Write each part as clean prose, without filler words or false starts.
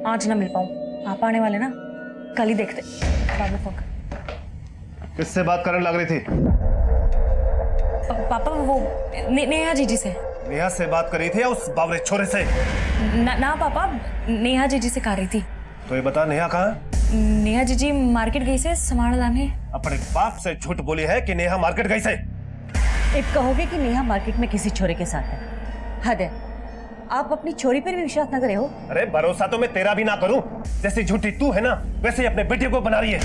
आज ना मिल पाऊं। पापा आने वाले ना, कल ही देखते। बाद में फोन कर। किससे बात करने लग रही थी? पापा वो नेहा जीजी से। नेहा से बात कर रही थी या उस बावरे छोरे से? ना पापा, नेहा जीजी से कर रही थी। तो ये बता, नेहा कहाँ है? नेहा जीजी मार्केट गई से सामान लाने। अपने बाप से झूठ बोली है कि नेहा मार्केट गई से? एक कहोगे कि नेहा मार्केट में किसी छोरे के साथ है? हद है, आप अपनी छोरी पर भी विश्वास न करे हो। अरे भरोसा तो मैं तेरा भी ना करूं। जैसी झूठी तू है ना, वैसे ही अपने बेटे को बना रही है।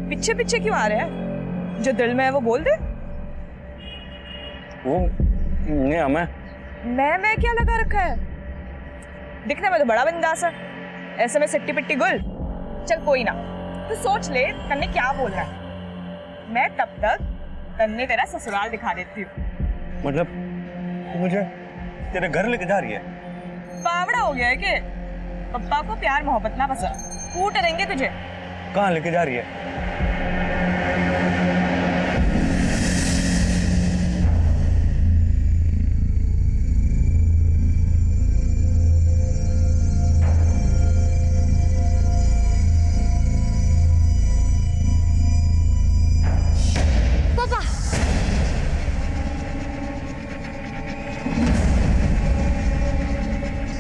पीछे पीछे क्यों आ रहे हैं? जो दिल में है वो बोल दे। वो नहीं हमें मैं क्या लगा रखा है? दिखने में तो बड़ा बिंदास है, ऐसे में सिट्टी पिट्टी गुल। चल कोई ना, तू सोच ले तन्ने क्या बोलना है। मैं तब तक तन्ने तेरा ससुराल दिखा देती हूँ। मतलब मुझे तेरे घर लेके जा रही है? बावड़ा हो गया है कि पप्पा को प्यार मोहब्बत ना पसंद, कूट देंगे तुझे। कहाँ लेके जा रही है?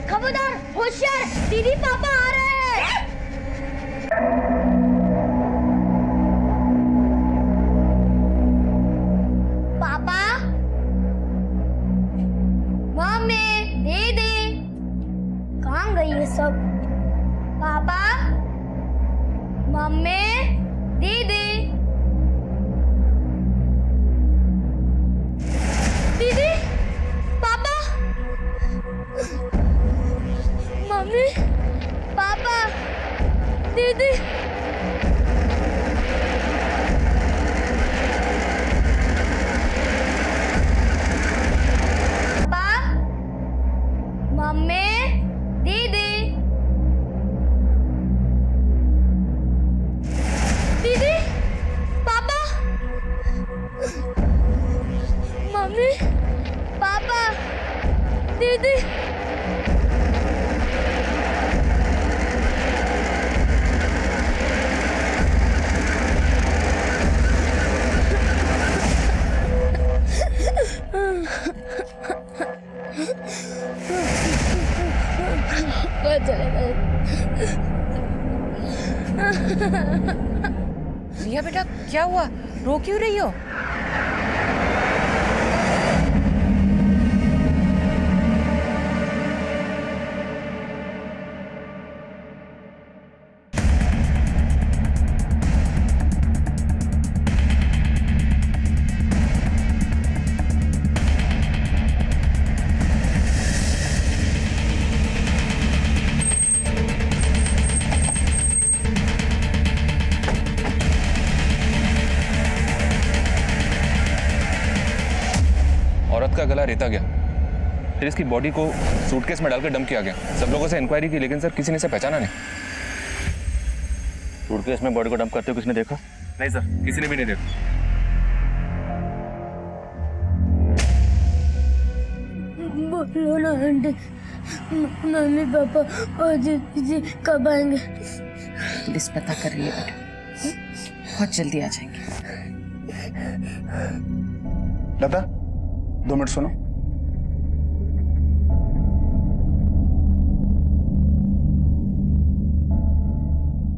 खबरदार, होशियार, दीदी पापा आ रहे हैं। पापा, मम्मी, दीदी, कहाँ गई ये सब? पापा, मम्मी, दीदी, दीदी, पापा, मम्मी, पापा, दीदी। पापा, मम्मी, दीदी, दीदी, पापा, मम्मी, पापा, दीदी। रिया बेटा, क्या हुआ? रो क्यों रही हो? औरत का गला रेता गया, फिर इसकी बॉडी को सूटकेस में डालकर डंप किया गया। सब लोगों से इंक्वायरी की, लेकिन सर किसी ने इसे पहचाना नहीं। सूटकेस में बॉडी को डंप करते हुए किसने देखा? नहीं सर, किसी ने भी नहीं देखा। बोलो ना आंटी, मम्मी पापा और दीदी कब आएंगे? पुलिस पता कर रही है बेटा, बहुत जल्दी आ जाएंगे। लता, 2 मिनट सुनो।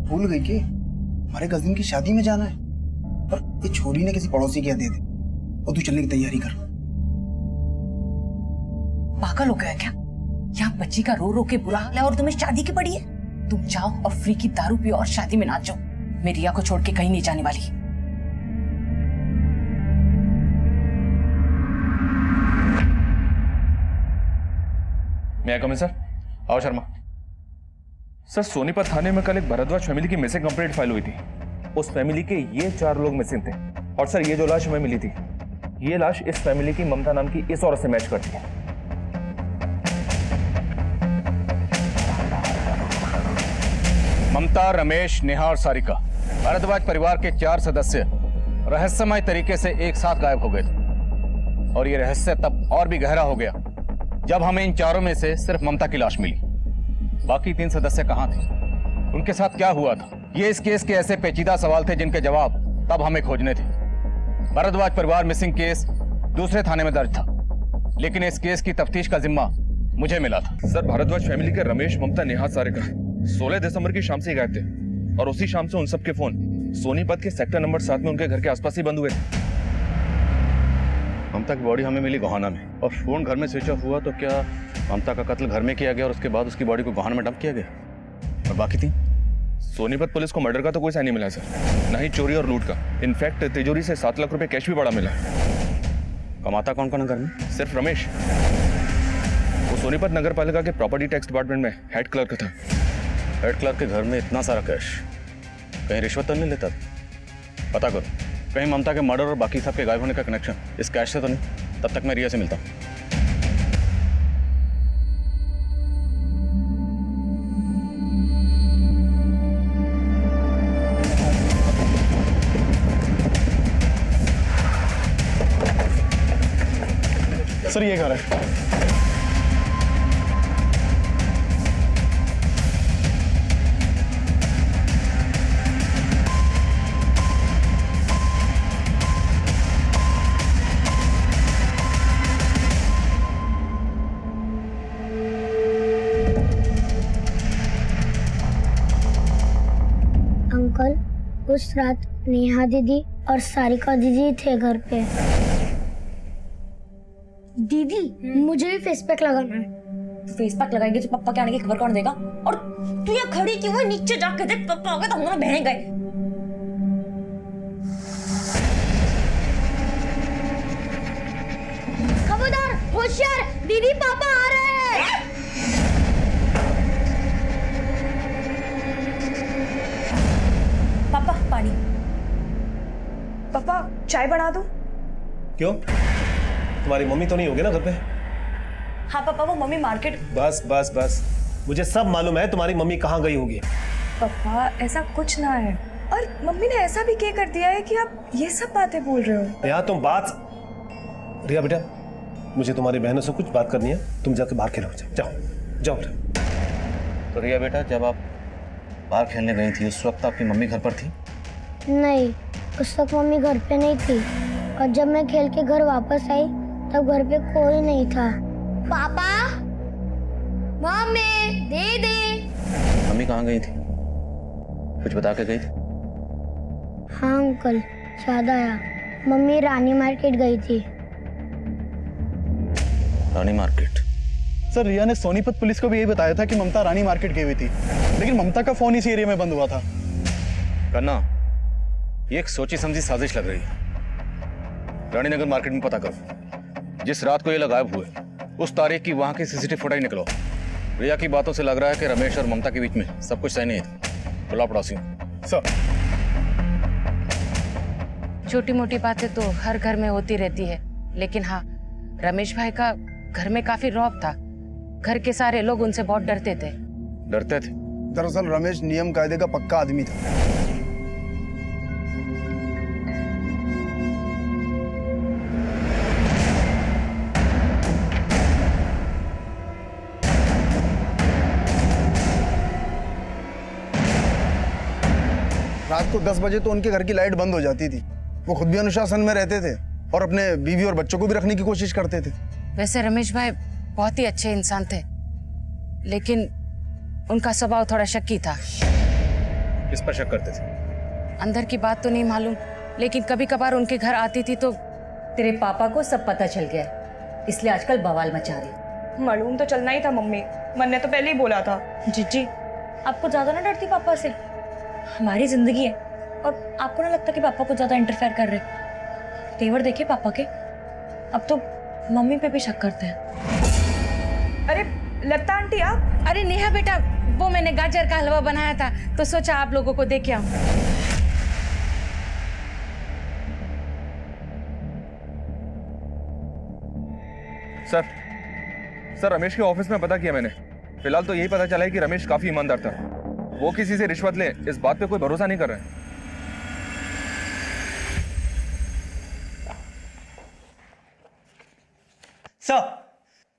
भूल गई कि हमारे कजिन की शादी में जाना है, और ये छोरी ने किसी पड़ोसी के यहाँ दे दी, और तू चलने की तैयारी कर। पागल हो गया क्या? यहाँ बच्ची का रो रो के बुरा हाल है और तुम्हें शादी की पड़ी है। तुम जाओ और फ्री की दारू पियो और शादी में नाचो। मैं रिया को छोड़ के कहीं नहीं जाने वाली। मैं कम सर। आओ शर्मा सर। सोनीपत थाने में कल एक भरद्वाज फैमिली की मिसिंग कंप्लेंट फाइल हुई थी। उस फैमिली के ये 4 लोग मिसिंग थे। और सर ये जो लाश हमें मिली थी, ये लाश इस फैमिली की ममता नाम की इस औरत से मैच करती है। ममता, रमेश, नेहा और सारिका, भारद्वाज परिवार के 4 सदस्य रहस्यमय तरीके से एक साथ गायब हो गए थे। और ये रहस्य तब और भी गहरा हो गया जब हमें इन चारों में से सिर्फ ममता की लाश मिली। बाकी 3 सदस्य कहाँ थे, उनके साथ क्या हुआ था, ये इस केस के ऐसे पेचीदा सवाल थे जिनके जवाब तब हमें खोजने थे। भारद्वाज परिवार मिसिंग केस दूसरे थाने में दर्ज था, लेकिन इस केस की तफ्तीश का जिम्मा मुझे मिला था। सर, भारद्वाज फैमिली के रमेश, ममता, नेहा, सारिका 16 दिसंबर की शाम से ही गायब थे और उसी शाम से उन सबके फोन सोनीपत के सेक्टर नंबर 7 में उनके घर के आसपास ही बंद हुए थे। ममता की बॉडी हमें मिली गोहाना में और फोन घर में स्विच ऑफ हुआ, तो क्या ममता का कत्ल घर में किया गया और उसके बाद उसकी बॉडी को गोहाना में डंप किया गया? और बाकी 3? सोनीपत पुलिस को मर्डर का तो कोई साइन नहीं मिला सर, ना ही चोरी और लूट का। इनफैक्ट तिजोरी से 7 लाख रुपए कैश भी बड़ा मिला। कमाता कौन कौन है घर में? सिर्फ रमेश। वो सोनीपत नगर पालिका के प्रॉपर्टी टैक्स डिपार्टमेंट में हेड क्लर्क था। हेड क्लर्क के घर में इतना सारा कैश, कहीं रिश्वत तो नहीं लेता? पता करो, कहीं ममता के मर्डर और बाकी सब के गायब होने का कनेक्शन इस कैश से तो नहीं। तब तक मैं रिया से मिलता हूँ। सर ये घर है। अंकल, उस रात नेहा दीदी और सारिका दीदी थे घर पे। दीदी, मुझे भी फेस पैक लगाना है। तो फेस पैक लगाएंगे तो पापा के आने की खबर कौन देगा? और तू यहाँ खड़ी क्यों है? नीचे जाके देख, पापा आ गए तो हम दोनों बहन गए। खबरदार, होशियार, दीदी पापा आ रहे हैं। पापा पानी। पापा चाय बना दूं? क्यों, तुम्हारी मम्मी तो नहीं होगी ना घर पे? हाँ पापा, वो मम्मी मार्केट। बस बस बस, मुझे सब मालूम है तुम्हारी मम्मी कहाँ गई होगी। पापा ऐसा कुछ ना है, और मम्मी ने ऐसा भी क्या कर दिया है कि आप ये सब बातें बोल रहे हो? यहाँ तुम बात। रिया बेटा, मुझे तुम्हारी बहनों से कुछ बात करनी है, तुम जाके बाहर खेलो। जाओ जाओ बेटा। तो रिया बेटा, जब आप बाहर खेलने गई थी उस वक्त आपकी मम्मी घर पर थी? नहीं, उस वक्त मम्मी घर पे नहीं थी, और जब मैं खेल के घर वापस आई तब घर पे कोई नहीं था। पापा, मम्मी, दीदी। मम्मी कहाँ गई थी? कुछ बता के गई थी? हाँ अंकल, याद आया, मम्मी रानी मार्केट गई थी। रानी मार्केट? सर रिया ने सोनीपत पुलिस को भी यही बताया था कि ममता रानी मार्केट गई हुई थी, लेकिन ममता का फोन इस एरिया में बंद हुआ था। करना, ये एक सोची समझी साजिश लग रही है। रानीनगर मार्केट में पता करो, जिस रात को ये लोग गायब हुए उस तारीख की वहां की सीसीटीवी फुटेज निकलो। रिया की बातों से लग रहा है कि रमेश और ममता के बीच में सब कुछ सही नहीं है। बुलाओ पड़ोसी। सर, छोटी मोटी बातें तो हर घर में होती रहती है, लेकिन हाँ, रमेश भाई का घर में काफी रौब था। घर के सारे लोग उनसे बहुत डरते थे। डरते थे? दरअसल रमेश नियम कायदे का पक्का आदमी था। रात को 10 बजे तो उनके घर की लाइट बंद हो जाती थी। वो खुद भी अनुशासन में रहते थे और अपने बीवी और बच्चों को भी रखने की कोशिश करते थे। वैसे रमेश भाई बहुत ही अच्छे इंसान थे, लेकिन उनका स्वभाव थोड़ा शक्की था। किस पर शक करते थे? अंदर की बात तो नहीं मालूम, लेकिन कभी कभार उनके घर आती थी तो। तेरे पापा को सब पता चल गया, इसलिए आजकल बवाल मचा रही। मालूम तो चलना ही था मम्मी, मन ने तो पहले ही बोला था। जीजी, आपको ज्यादा ना डरती पापा से? हमारी जिंदगी है, और आपको ना लगता कि पापा को ज्यादा इंटरफेयर कर रहे? तेवर देखिए पापा के, अब तो मम्मी पे भी शक करते हैं। अरे लता आंटी आप? अरे नेहा बेटा, वो मैंने गाजर का हलवा बनाया था तो सोचा आप लोगों को दे के आऊं। सर रमेश के ऑफिस में पता किया मैंने। फिलहाल तो यही पता चला है कि रमेश काफी ईमानदार था वो किसी से रिश्वत ले इस बात पे कोई भरोसा नहीं कर रहा है।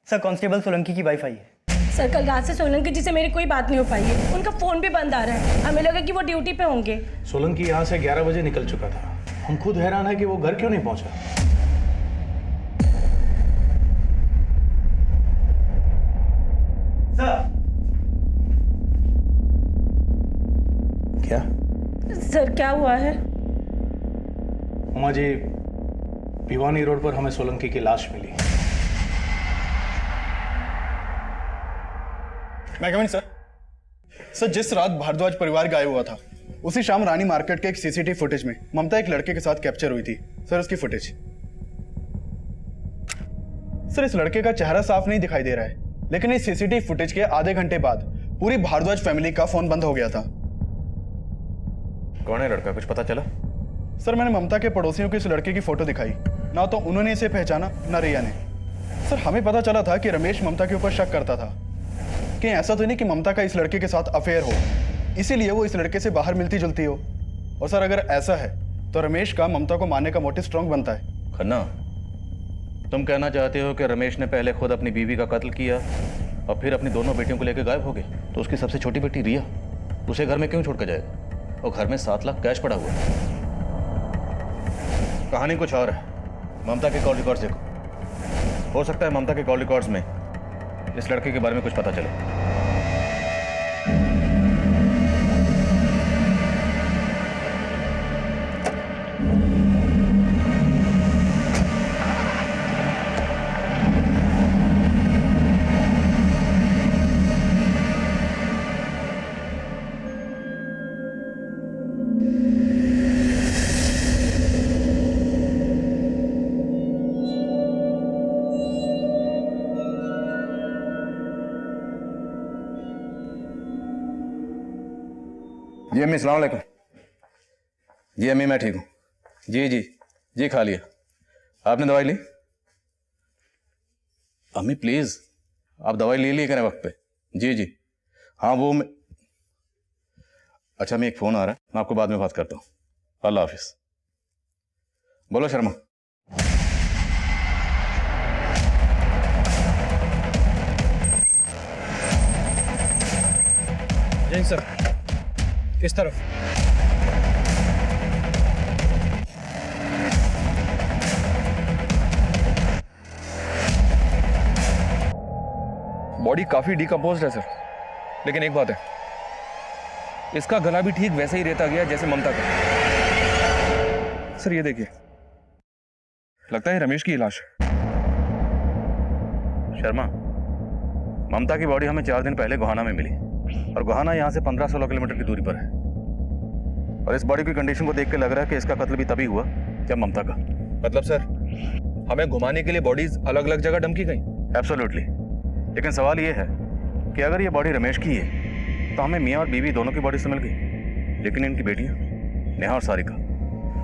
सर कांस्टेबल सोलंकी की वाइफ आई है। सर कल रात से सोलंकी जी से मेरी कोई बात नहीं हो पाई है। उनका फोन भी बंद आ रहा है। हमें लगा कि वो ड्यूटी पे होंगे। सोलंकी यहाँ से 11 बजे निकल चुका था। हम खुद हैरान है कि वो घर क्यों नहीं पहुंचा। क्या सर क्या हुआ है? उमा जी, भिवानी रोड पर हमें सोलंकी की लाश मिली। मैं कमिंग सर, जिस रात भारद्वाज परिवार गायब हुआ था उसी शाम रानी मार्केट के एक सीसीटीवी फुटेज में ममता एक लड़के के साथ कैप्चर हुई थी। सर उसकी फुटेज। सर इस लड़के का चेहरा साफ नहीं दिखाई दे रहा है, लेकिन इस सीसीटीवी फुटेज के आधे घंटे बाद पूरी भारद्वाज फैमिली का फोन बंद हो गया था। कौन है लड़का, कुछ पता चला? सर मैंने ममता के पड़ोसियों को इस लड़के की फोटो दिखाई, ना तो उन्होंने इसे पहचाना ना रिया ने। सर हमें पता चला था कि रमेश ममता के ऊपर शक करता था कि ऐसा तो नहीं कि ममता का इस लड़के के साथ अफेयर हो, इसीलिए वो इस लड़के से बाहर मिलती जुलती हो। और सर अगर ऐसा है तो रमेश का ममता को मारने का मोटिव स्ट्रांग बनता है। खन्ना, तुम कहना चाहते हो कि रमेश ने पहले खुद अपनी बीवी का कत्ल किया और फिर अपनी दोनों बेटियों को लेकर गायब हो गए, तो उसकी सबसे छोटी बेटी रिया उसे घर में क्यों छोड़ कर जाएगा? और घर में 7 लाख कैश पड़ा हुआ है। कहानी कुछ और है। ममता के कॉल रिकॉर्ड्स देखो, हो सकता है ममता के कॉल रिकॉर्ड्स में इस लड़के के बारे में कुछ पता चले। जी अम्मी, सलाम अलैकुम। जी अम्मी, मैं ठीक हूँ। जी जी जी, खा लिया। आपने दवाई ली? अम्मी प्लीज़, आप दवाई ले ली करें वक्त पे। जी जी हाँ, वो मैं... अच्छा, मैं एक फ़ोन आ रहा है, मैं आपको बाद में बात करता हूँ। अल्लाह हाफिज़। बोलो शर्मा। जी सर, किस तरफ? बॉडी काफी डिकम्पोज्ड है सर, लेकिन एक बात है, इसका गला भी ठीक वैसे ही रहता गया जैसे ममता का। सर ये देखिए, लगता है रमेश की लाश है। शर्मा, ममता की बॉडी हमें 4 दिन पहले गोहाना में मिली, और गोहाना यहाँ से 15-16 किलोमीटर की दूरी पर है। और इस बॉडी की कंडीशन को देख के लग रहा है कि इसका कत्ल भी तभी हुआ जब ममता का। मतलब सर, हमें घुमाने के लिए बॉडीज अलग अलग जगह डंप की गई? एब्सोल्युटली। लेकिन सवाल ये है कि अगर ये बॉडी रमेश की है तो हमें मियाँ और बीवी दोनों की बॉडी से मिल गई, लेकिन इनकी बेटियाँ नेहा और सारिका,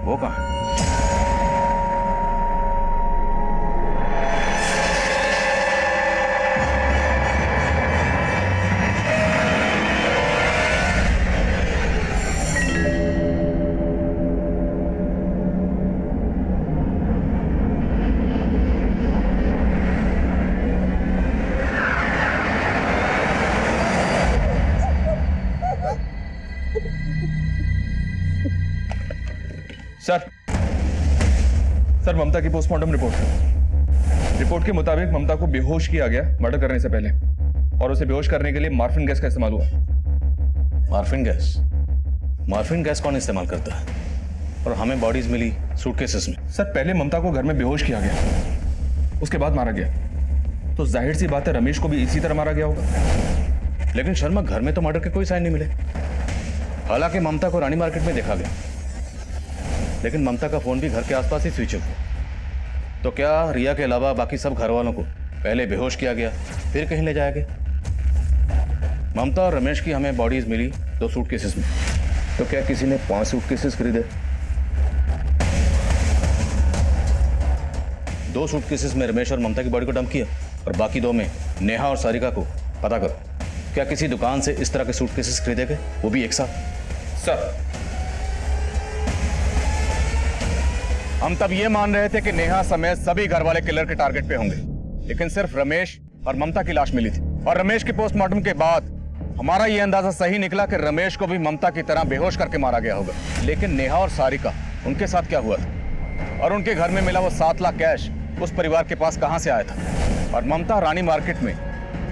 वो कहाँ है? सर ममता की पोस्टमार्टम रिपोर्ट के मुताबिक ममता को बेहोश किया गया मर्डर करने से पहले, और उसे बेहोश करने के लिए मार्फिन गैस का इस्तेमाल हुआ। Morphine gas? मार्फिन गैस कौन इस्तेमाल करता है? और हमें बॉडीज मिली सूटकेसेस में। सर पहले ममता को घर में बेहोश किया गया, उसके बाद मारा गया, तो जाहिर सी बात है रमेश को भी इसी तरह मारा गया होगा। लेकिन शर्मा, घर में तो मर्डर के कोई साइन नहीं मिले। हालांकि ममता को रानी मार्केट में देखा गया, लेकिन ममता का फोन भी घर के आसपास ही स्विच ऑफ हुआ। तो क्या रिया के अलावा बाकी सब घर वालों को पहले बेहोश किया गया, फिर कहीं ले जाया गया? ममता और रमेश की हमें बॉडीज मिली 2 सूटकेसेस में, तो क्या किसी ने 5 सूटकेसेस खरीदे? 2 सूटकेसेस में रमेश और ममता की बॉडी को डंप किया, और बाकी 2 में नेहा और सारिका को। पता करो। क्या किसी दुकान से इस तरह के सूटकेसेस खरीदे गए, वो भी एक साथ? सर हम तब ये मान रहे थे कि नेहा समेत सभी घर वाले किलर के टारगेट पे होंगे, लेकिन सिर्फ रमेश और ममता की लाश मिली थी। और रमेश के पोस्टमार्टम के बाद हमारा ये अंदाजा सही निकला कि रमेश को भी ममता की तरह बेहोश करके मारा गया होगा। लेकिन नेहा और सारिका, उनके साथ क्या हुआ था? और उनके घर में मिला वो 7 लाख कैश उस परिवार के पास कहां से आया था? और ममता रानी मार्केट में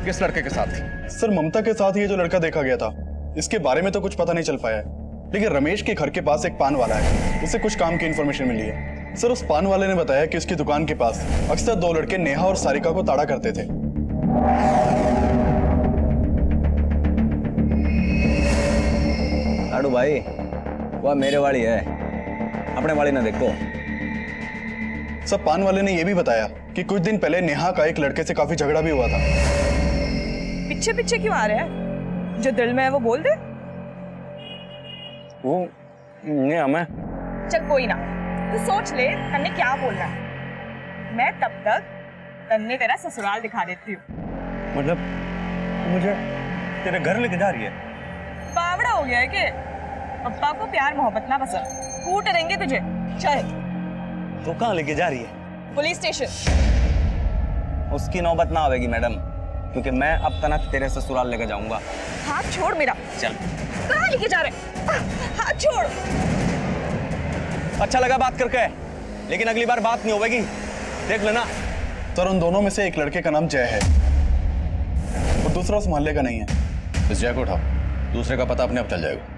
किस लड़के के साथ थी? सर ममता के साथ ये जो लड़का देखा गया था, इसके बारे में तो कुछ पता नहीं चल पाया है, लेकिन रमेश के घर के पास एक पान वाला है, उससे कुछ काम की इंफॉर्मेशन मिली है। सर उस पान वाले ने बताया कि उसकी दुकान के पास अक्सर 2 लड़के नेहा और सारिका को ताड़ा करते थे। लाडू भाई, वह मेरे वाली है, अपने वाली ना देखो। सर पान वाले ने यह भी बताया कि कुछ दिन पहले नेहा का एक लड़के से काफी झगड़ा भी हुआ था। पीछे पीछे क्यों आ रहे हैं? जो दिल में है वो बोल दे। वो नेहा मैं। चल कोई ना, तू सोच ले तन्ने क्या बोलना है। मैं तब तक तन्ने तेरा ससुराल दिखा देती हूँ। मतलब मुझे तेरे घर लेके जा रही है? बावड़ा हो गया है कि पप्पा को प्यार मोहब्बत ना पसंद, कूट देंगे तुझे। चल। तो कहाँ लेके जा रही है? Police station. उसकी नौबत ना आवेगी मैडम, क्योंकि मैं अब तक तेरे ससुराल लेके जाऊंगा। हाथ छोड़ मेरा। चल। कहाँ लेके जा रहे? हाथ छोड़। अच्छा लगा बात करके, लेकिन अगली बार बात नहीं होगी, देख लेना। सर उन दोनों में से एक लड़के का नाम जय है और दूसरा उस मोहल्ले का नहीं है। इस जय को उठाओ, दूसरे का पता अपने आप चल जाएगा।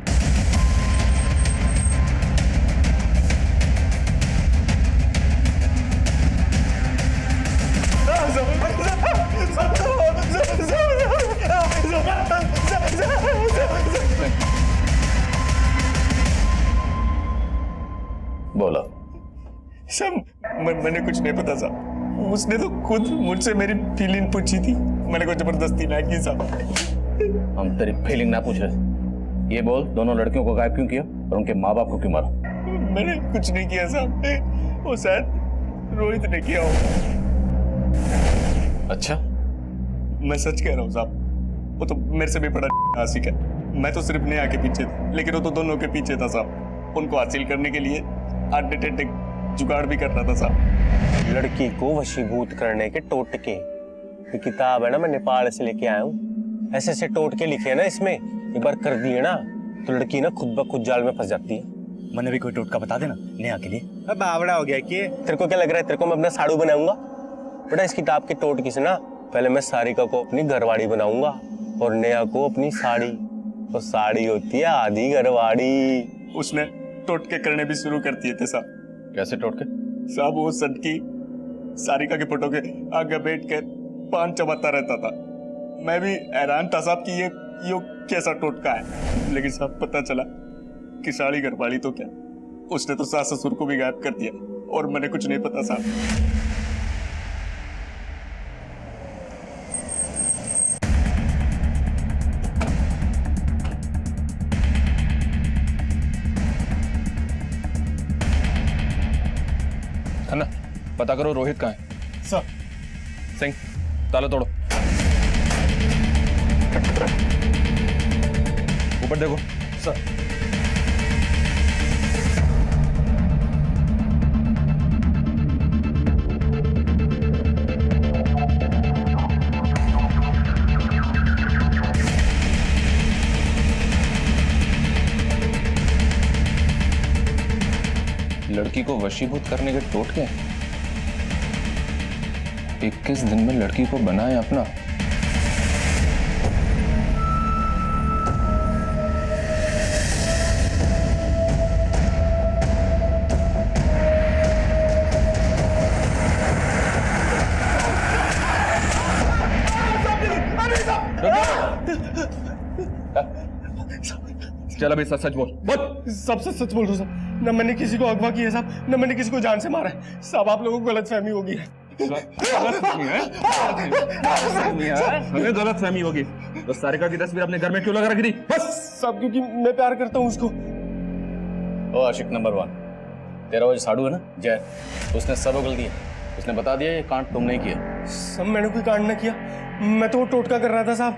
बोला। सब मैंने कुछ नहीं पता साहब, उसने तो खुद मुझसे मेरी फीलिंग पूछी थी, मैंने कोई जबरदस्ती ना की साहब। हम तेरी फीलिंग ना पूछ रहे, ये बोल दोनों लड़कियों को गायब क्यों किया और उनके माँ बाप को क्यों मारा? मैंने कुछ नहीं किया साहब, वो शायद रोहित ने किया हो। अच्छा, मैं सच कह रहा हूँ साहब, वो तो मेरे से भी बड़ा आशिक है। मैं तो सिर्फ नेहा के पीछे था, लेकिन वो तो दोनों के पीछे था साहब। उनको हासिल करने के लिए जुगाड़ भी कर रहा था साहब। लड़की को वशीभूत करने के टोटके, ये किताब है ना, मैं नेपाल से लेके आया हूँ। ऐसे ऐसे टोटके लिखे हैं ना इसमें, एक बार कर दिए ना तो लड़की ना खुद ब खुद जाल में फंस जाती है। मैंने भी कोई टोटका बता देना नेहा के लिए। अब बावड़ा हो गया कि तेरे को क्या लग रहा है तेरे को मैं अपना साड़ू बनाऊंगा? बेटा इस किताब के टोटके से ना पहले मैं सारिका को अपनी घरवाड़ी बनाऊंगा और नेहा को अपनी साड़ी। तो साड़ी होती है आधी घरवाड़ी। उसने टोटके करने भी शुरू कर दिए थे साहब। कैसे टोटके? साहब वो सटकी सारिका के फोटो के आगे बैठ कर पान चबाता रहता था। मैं भी हैरान था साहब कि ये कैसा टोटका है, लेकिन साहब पता चला कि साड़ी घरवाली तो क्या, उसने तो सास ससुर को भी गायब कर दिया और मैंने कुछ नहीं पता साहब। खन्ना, पता करो रोहित कहाँ है। सर। सिंह, ताला तोड़ो। ऊपर देखो। सर। लड़की को वशीभूत करने के टोटके 21 दिन में लड़की को बनाए अपना। चल अभी सच बोल। बोल। सबसे सच बोल दो साहब, न मैंने किसी को अगवा किया साहब, न मैंने किसी को जान से मारा है साहब। आप लोगों को गलतफहमी होगी है। हमें गलतफहमी होगी तो सारिका की तस्वीर अपने घर में क्यों लगा रखी थी? बस सब क्योंकि मैं प्यार करता हूँ उसको। ओ आशिक नंबर 1, तेरा वो जो साड़ू है ना जय, उसने सब उगल दिया। उसने बता दिया ये कांड तुम नहीं किया। सब मैंने कोई कांड ना किया, मैं तो वो टोटका कर रहा था साहब।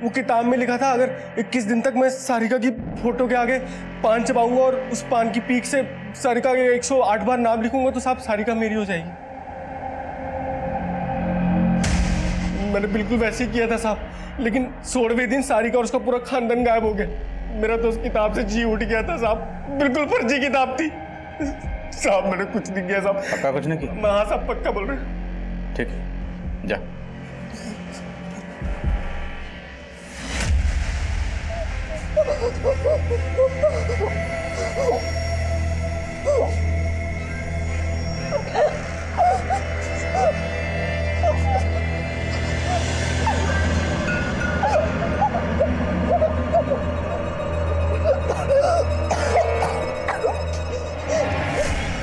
वो किताब में लिखा था अगर 21 दिन तक मैं सारिका की फोटो के आगे पान चबाऊंगा और उस पान की पीक से सारिका के 108 बार नाम लिखूंगा तो साहब सारिका मेरी हो जाएगी। मैंने बिल्कुल वैसे ही किया था साहब, लेकिन 16वें दिन सारिका और उसका पूरा खानदान गायब हो गया। मेरा तो उस किताब से जी उठ गया था साहब, बिल्कुल फर्जी किताब थी साहब। मैंने कुछ नहीं किया साहब। पक्का कुछ नहीं किया? हाँ साहब पक्का बोल रहे। ठीक है, जा।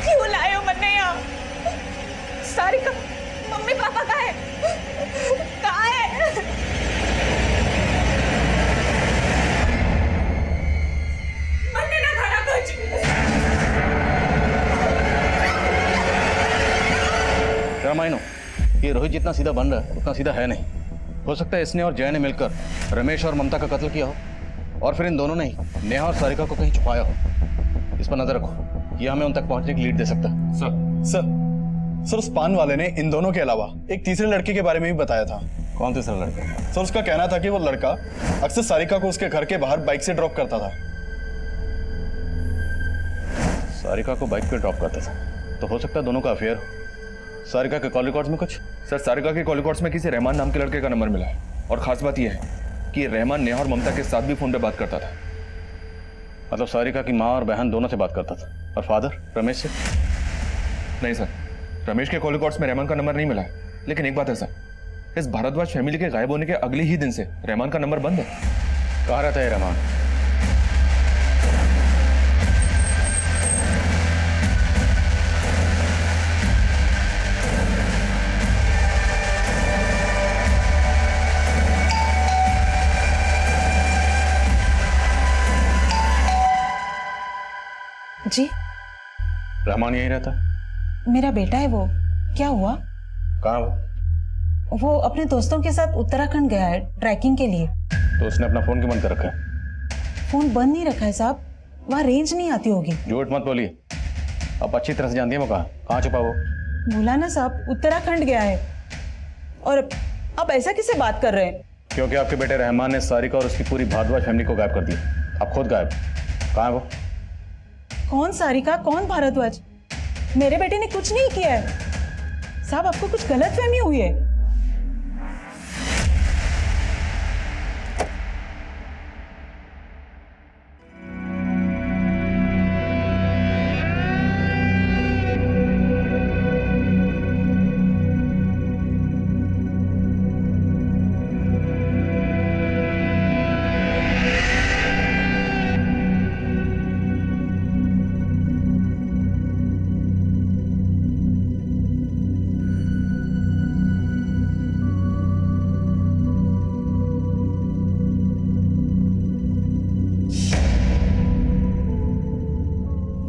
क्यों लाए हो मन्ने यहाँ? सारिका, मम्मी पापा कहाँ है? कहाँ है? मन्ने ना खाना कुछ। रामायणो, ये रोहित जितना सीधा बन रहा है उतना सीधा है नहीं। हो सकता है इसने और जय ने मिलकर रमेश और ममता का कत्ल किया हो, और फिर इन दोनों ने ही नेहा और सारिका को कहीं छुपाया हो। इस पर नजर रखो, ये हमें उन तक पहुंचने की लीड दे सकता है। सर उस पान वाले ने इन दोनों के अलावा एक तीसरे लड़के के बारे में भी बताया था। कौन तीसरा लड़का? सर उसका कहना था कि वो लड़का अक्सर सारिका को उसके घर के बाहर बाइक से ड्रॉप करता था। सारिका को बाइक पे ड्रॉप करता था, तो हो सकता है दोनों का अफेयर हो। सारिका के कॉल रिकॉर्ड्स में कुछ? सर सारिका के कॉल रिकॉर्ड्स में किसी रहमान नाम के लड़के का नंबर मिला है, और खास बात यह है कि रहमान नेहा और ममता के साथ भी फोन पे बात करता था। मतलब सारिका की माँ और बहन दोनों से बात करता था। और फादर रमेश से? नहीं सर, रमेश के कॉल रिकॉर्ड्स में रहमान का नंबर नहीं मिला है। लेकिन एक बात है सर, इस भारद्वाज फैमिली के गायब होने के अगले ही दिन से रहमान का नंबर बंद है। कहाँ रहता है रहमान? जी, रहमान यहीं रहता है। मेरा बेटा है वो। क्या हुआ? कहाँ वो अपने दोस्तों के साथ उत्तराखंड गया है ट्रैकिंग के लिए। तो उसने अपना फोन क्यों बंद कर रखा है? फोन बंद नहीं रखा है साहब, वहाँ रेंज नहीं आती होगी। झूठ मत बोलिए, आप अच्छी तरह से जानती है वो कहाँ छुपा वो। बोला ना साहब, उत्तराखंड गया है। और आप ऐसा किससे बात कर रहे हैं? क्योंकि आपके बेटे रहमान ने सारिका और उसकी पूरी भारद्वाज फैमिली को गायब कर दिया। आप खुद गायब। कहाँ है वो? कौन सारिका, कौन भारद्वाज? मेरे बेटे ने कुछ नहीं किया है साहब, आपको कुछ गलतफहमी हुई है।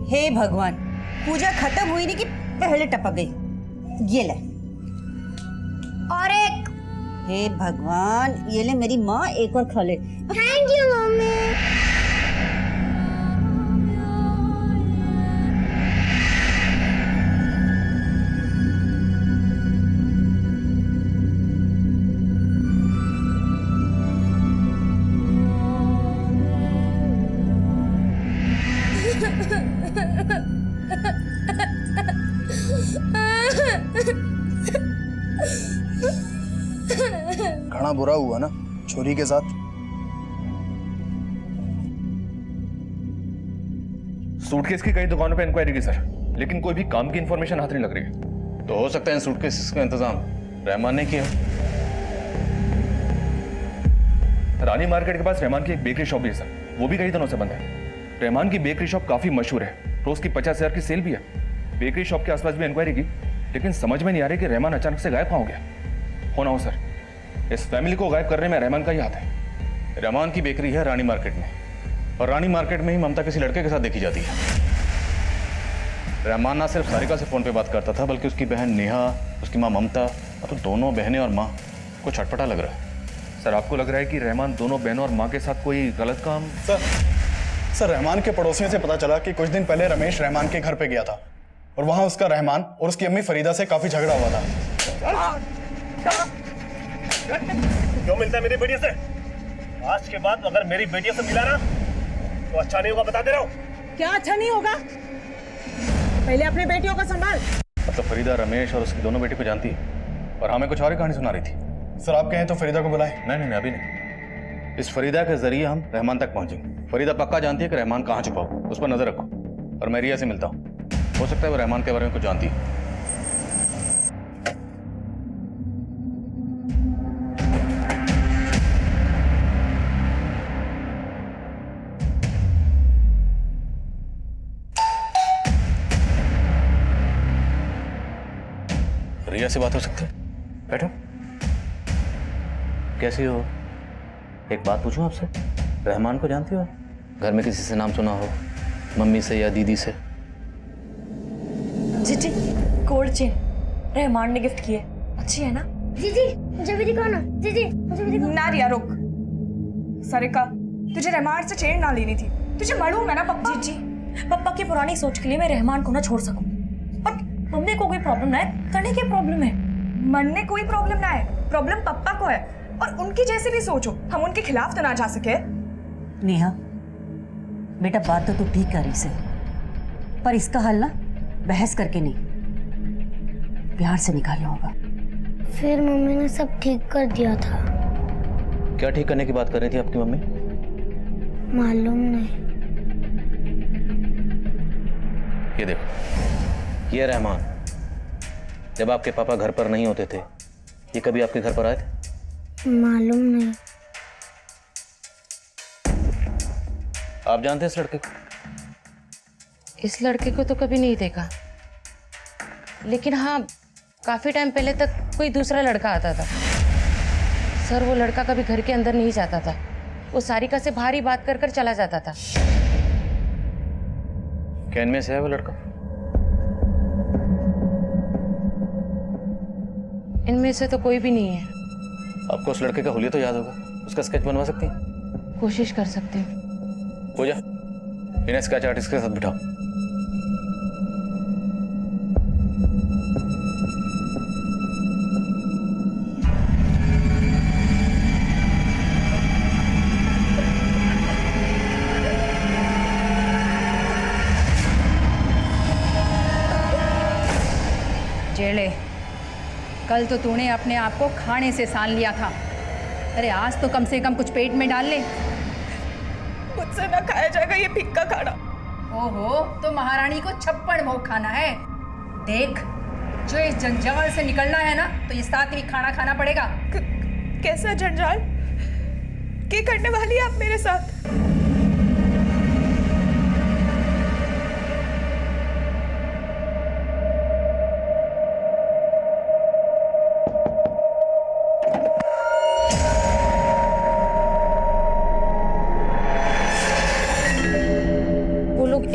हे भगवान, पूजा खत्म हुई नहीं कि पहले टपक गई। ये ले। और एक। हे भगवान, ये ले मेरी माँ, एक और खा ले। Thank you mummy. घना बुरा हुआ ना छोरी के साथ। सूटकेस की कई दुकानों पे इंक्वायरी की सर, लेकिन कोई भी काम की इंफॉर्मेशन हाथ नहीं लग रही है। तो हो सकता है इन सूटकेस का इंतजाम रहमान ने किया। रानी मार्केट के पास रहमान की एक बेकरी शॉप भी है सर, वो भी कई दिनों से बंद है। रहमान की बेकरी शॉप काफी मशहूर है, रोज की 50,000 की सेल भी है। बेकरी शॉप के आसपास भी इंक्वायरी की, लेकिन समझ में नहीं आ रही कि रहमान अचानक से गायब कहाँ हो गया। हो ना हो सर, इस फैमिली को गायब करने में रहमान का ही हाथ है। रहमान की बेकरी है रानी मार्केट में, और रानी मार्केट में ही ममता किसी लड़के के साथ देखी जाती है। रहमान ना सिर्फ सारिका से फोन पे बात करता था, बल्कि उसकी बहन नेहा, उसकी माँ ममता, और तो दोनों बहनें और माँ को छटपटा लग रहा है। सर आपको लग रहा है कि रहमान दोनों बहनों और माँ के साथ कोई गलत काम? सर रहमान के पड़ोसियों से पता चला कि कुछ दिन पहले रमेश रहमान के घर पे गया था और वहां उसका रहमान और उसकी अम्मी फरीदा से काफी झगड़ा हुआ था। क्यों मिलता है मेरी बेटियों से? आज के बाद अगर मेरी बेटियों से मिला ना तो अच्छा नहीं होगा, बता दे रहा हूँ। क्या अच्छा नहीं होगा? पहले अपनी बेटियों का संभाल। मतलब फरीदा रमेश और उसकी दोनों बेटी को जानती है और हमें कुछ और ही कहानी सुना रही थी। सर आप कहें तो फरीदा को बुलाएं। नहीं, अभी नहीं। इस फरीदा के जरिए हम रहमान तक पहुंचेंगे। फरीदा पक्का जानती है कि रहमान कहाँ छुपा हो, उस पर नजर रखो। और मैं रिया से मिलता हूँ, हो सकता है वो रहमान के बारे में कुछ जानती है। रिया से बात हो सकती है? बैठो। कैसी हो? एक बात पूछूं आपसे, रहमान को जानती हो? घर में किसी से नाम सुना हो, मम्मी से या दीदी से? जी गोल्ड चेन रहमान ने गिफ्ट की है, अच्छी है ना? जी मुझे भी दिखाओ ना। जी मुझे भी दिखाओ ना रिया रुक। सारिका तुझे रहमान से चेन ना लेनी थी, तुझे मालूम है ना पप्पा। जी पापा की पुरानी सोच के लिए मैं रहमान को ना छोड़ सकूं, और मम्मी को कोई प्रॉब्लम ना है, करने की प्रॉब्लम है। मन में कोई प्रॉब्लम ना है, प्रॉब्लम पप्पा को है। और उनकी जैसे भी सोचो, हम उनके खिलाफ तो ना जा सके। नेहा बेटा, बात तो तू ठीक कर रही से, पर इसका हल ना बहस करके नहीं, प्यार से निकालना होगा। फिर मम्मी ने सब ठीक कर दिया था। क्या ठीक करने की बात कर रही थी आपकी मम्मी? मालूम नहीं। ये देखो, ये रहमान जब आपके पापा घर पर नहीं होते थे, ये कभी आपके घर पर आए थे? मालूम नहीं। आप जानते हैं इस लड़के को? इस लड़के को तो कभी नहीं देखा, लेकिन हाँ काफी टाइम पहले तक कोई दूसरा लड़का आता था। सर वो लड़का कभी घर के अंदर नहीं जाता था, वो सारिका से बाहर ही बात कर कर चला जाता था। क्या इनमें से है वो लड़का? इनमें से तो कोई भी नहीं है। आपको उस लड़के का हुलिया तो याद होगा, उसका स्केच बनवा सकती हैं? कोशिश कर सकते हैं। पूजा, इन्हें स्केच आर्टिस्ट के साथ बिठाओ। जेले, कल तो तूने अपने आप को खाने से सान लिया था, अरे आज तो कम से कम कुछ पेट में डाल ले। मुझसे ना खाया जाएगा ये फिक्का खाना। ओहो, तो महारानी को छप्पड़ भोग खाना है। देख, जो इस जंजाल से निकलना है ना, तो ये सात्विक खाना खाना पड़ेगा। कैसा जंजाल? क्या करने वाली है आप मेरे साथ?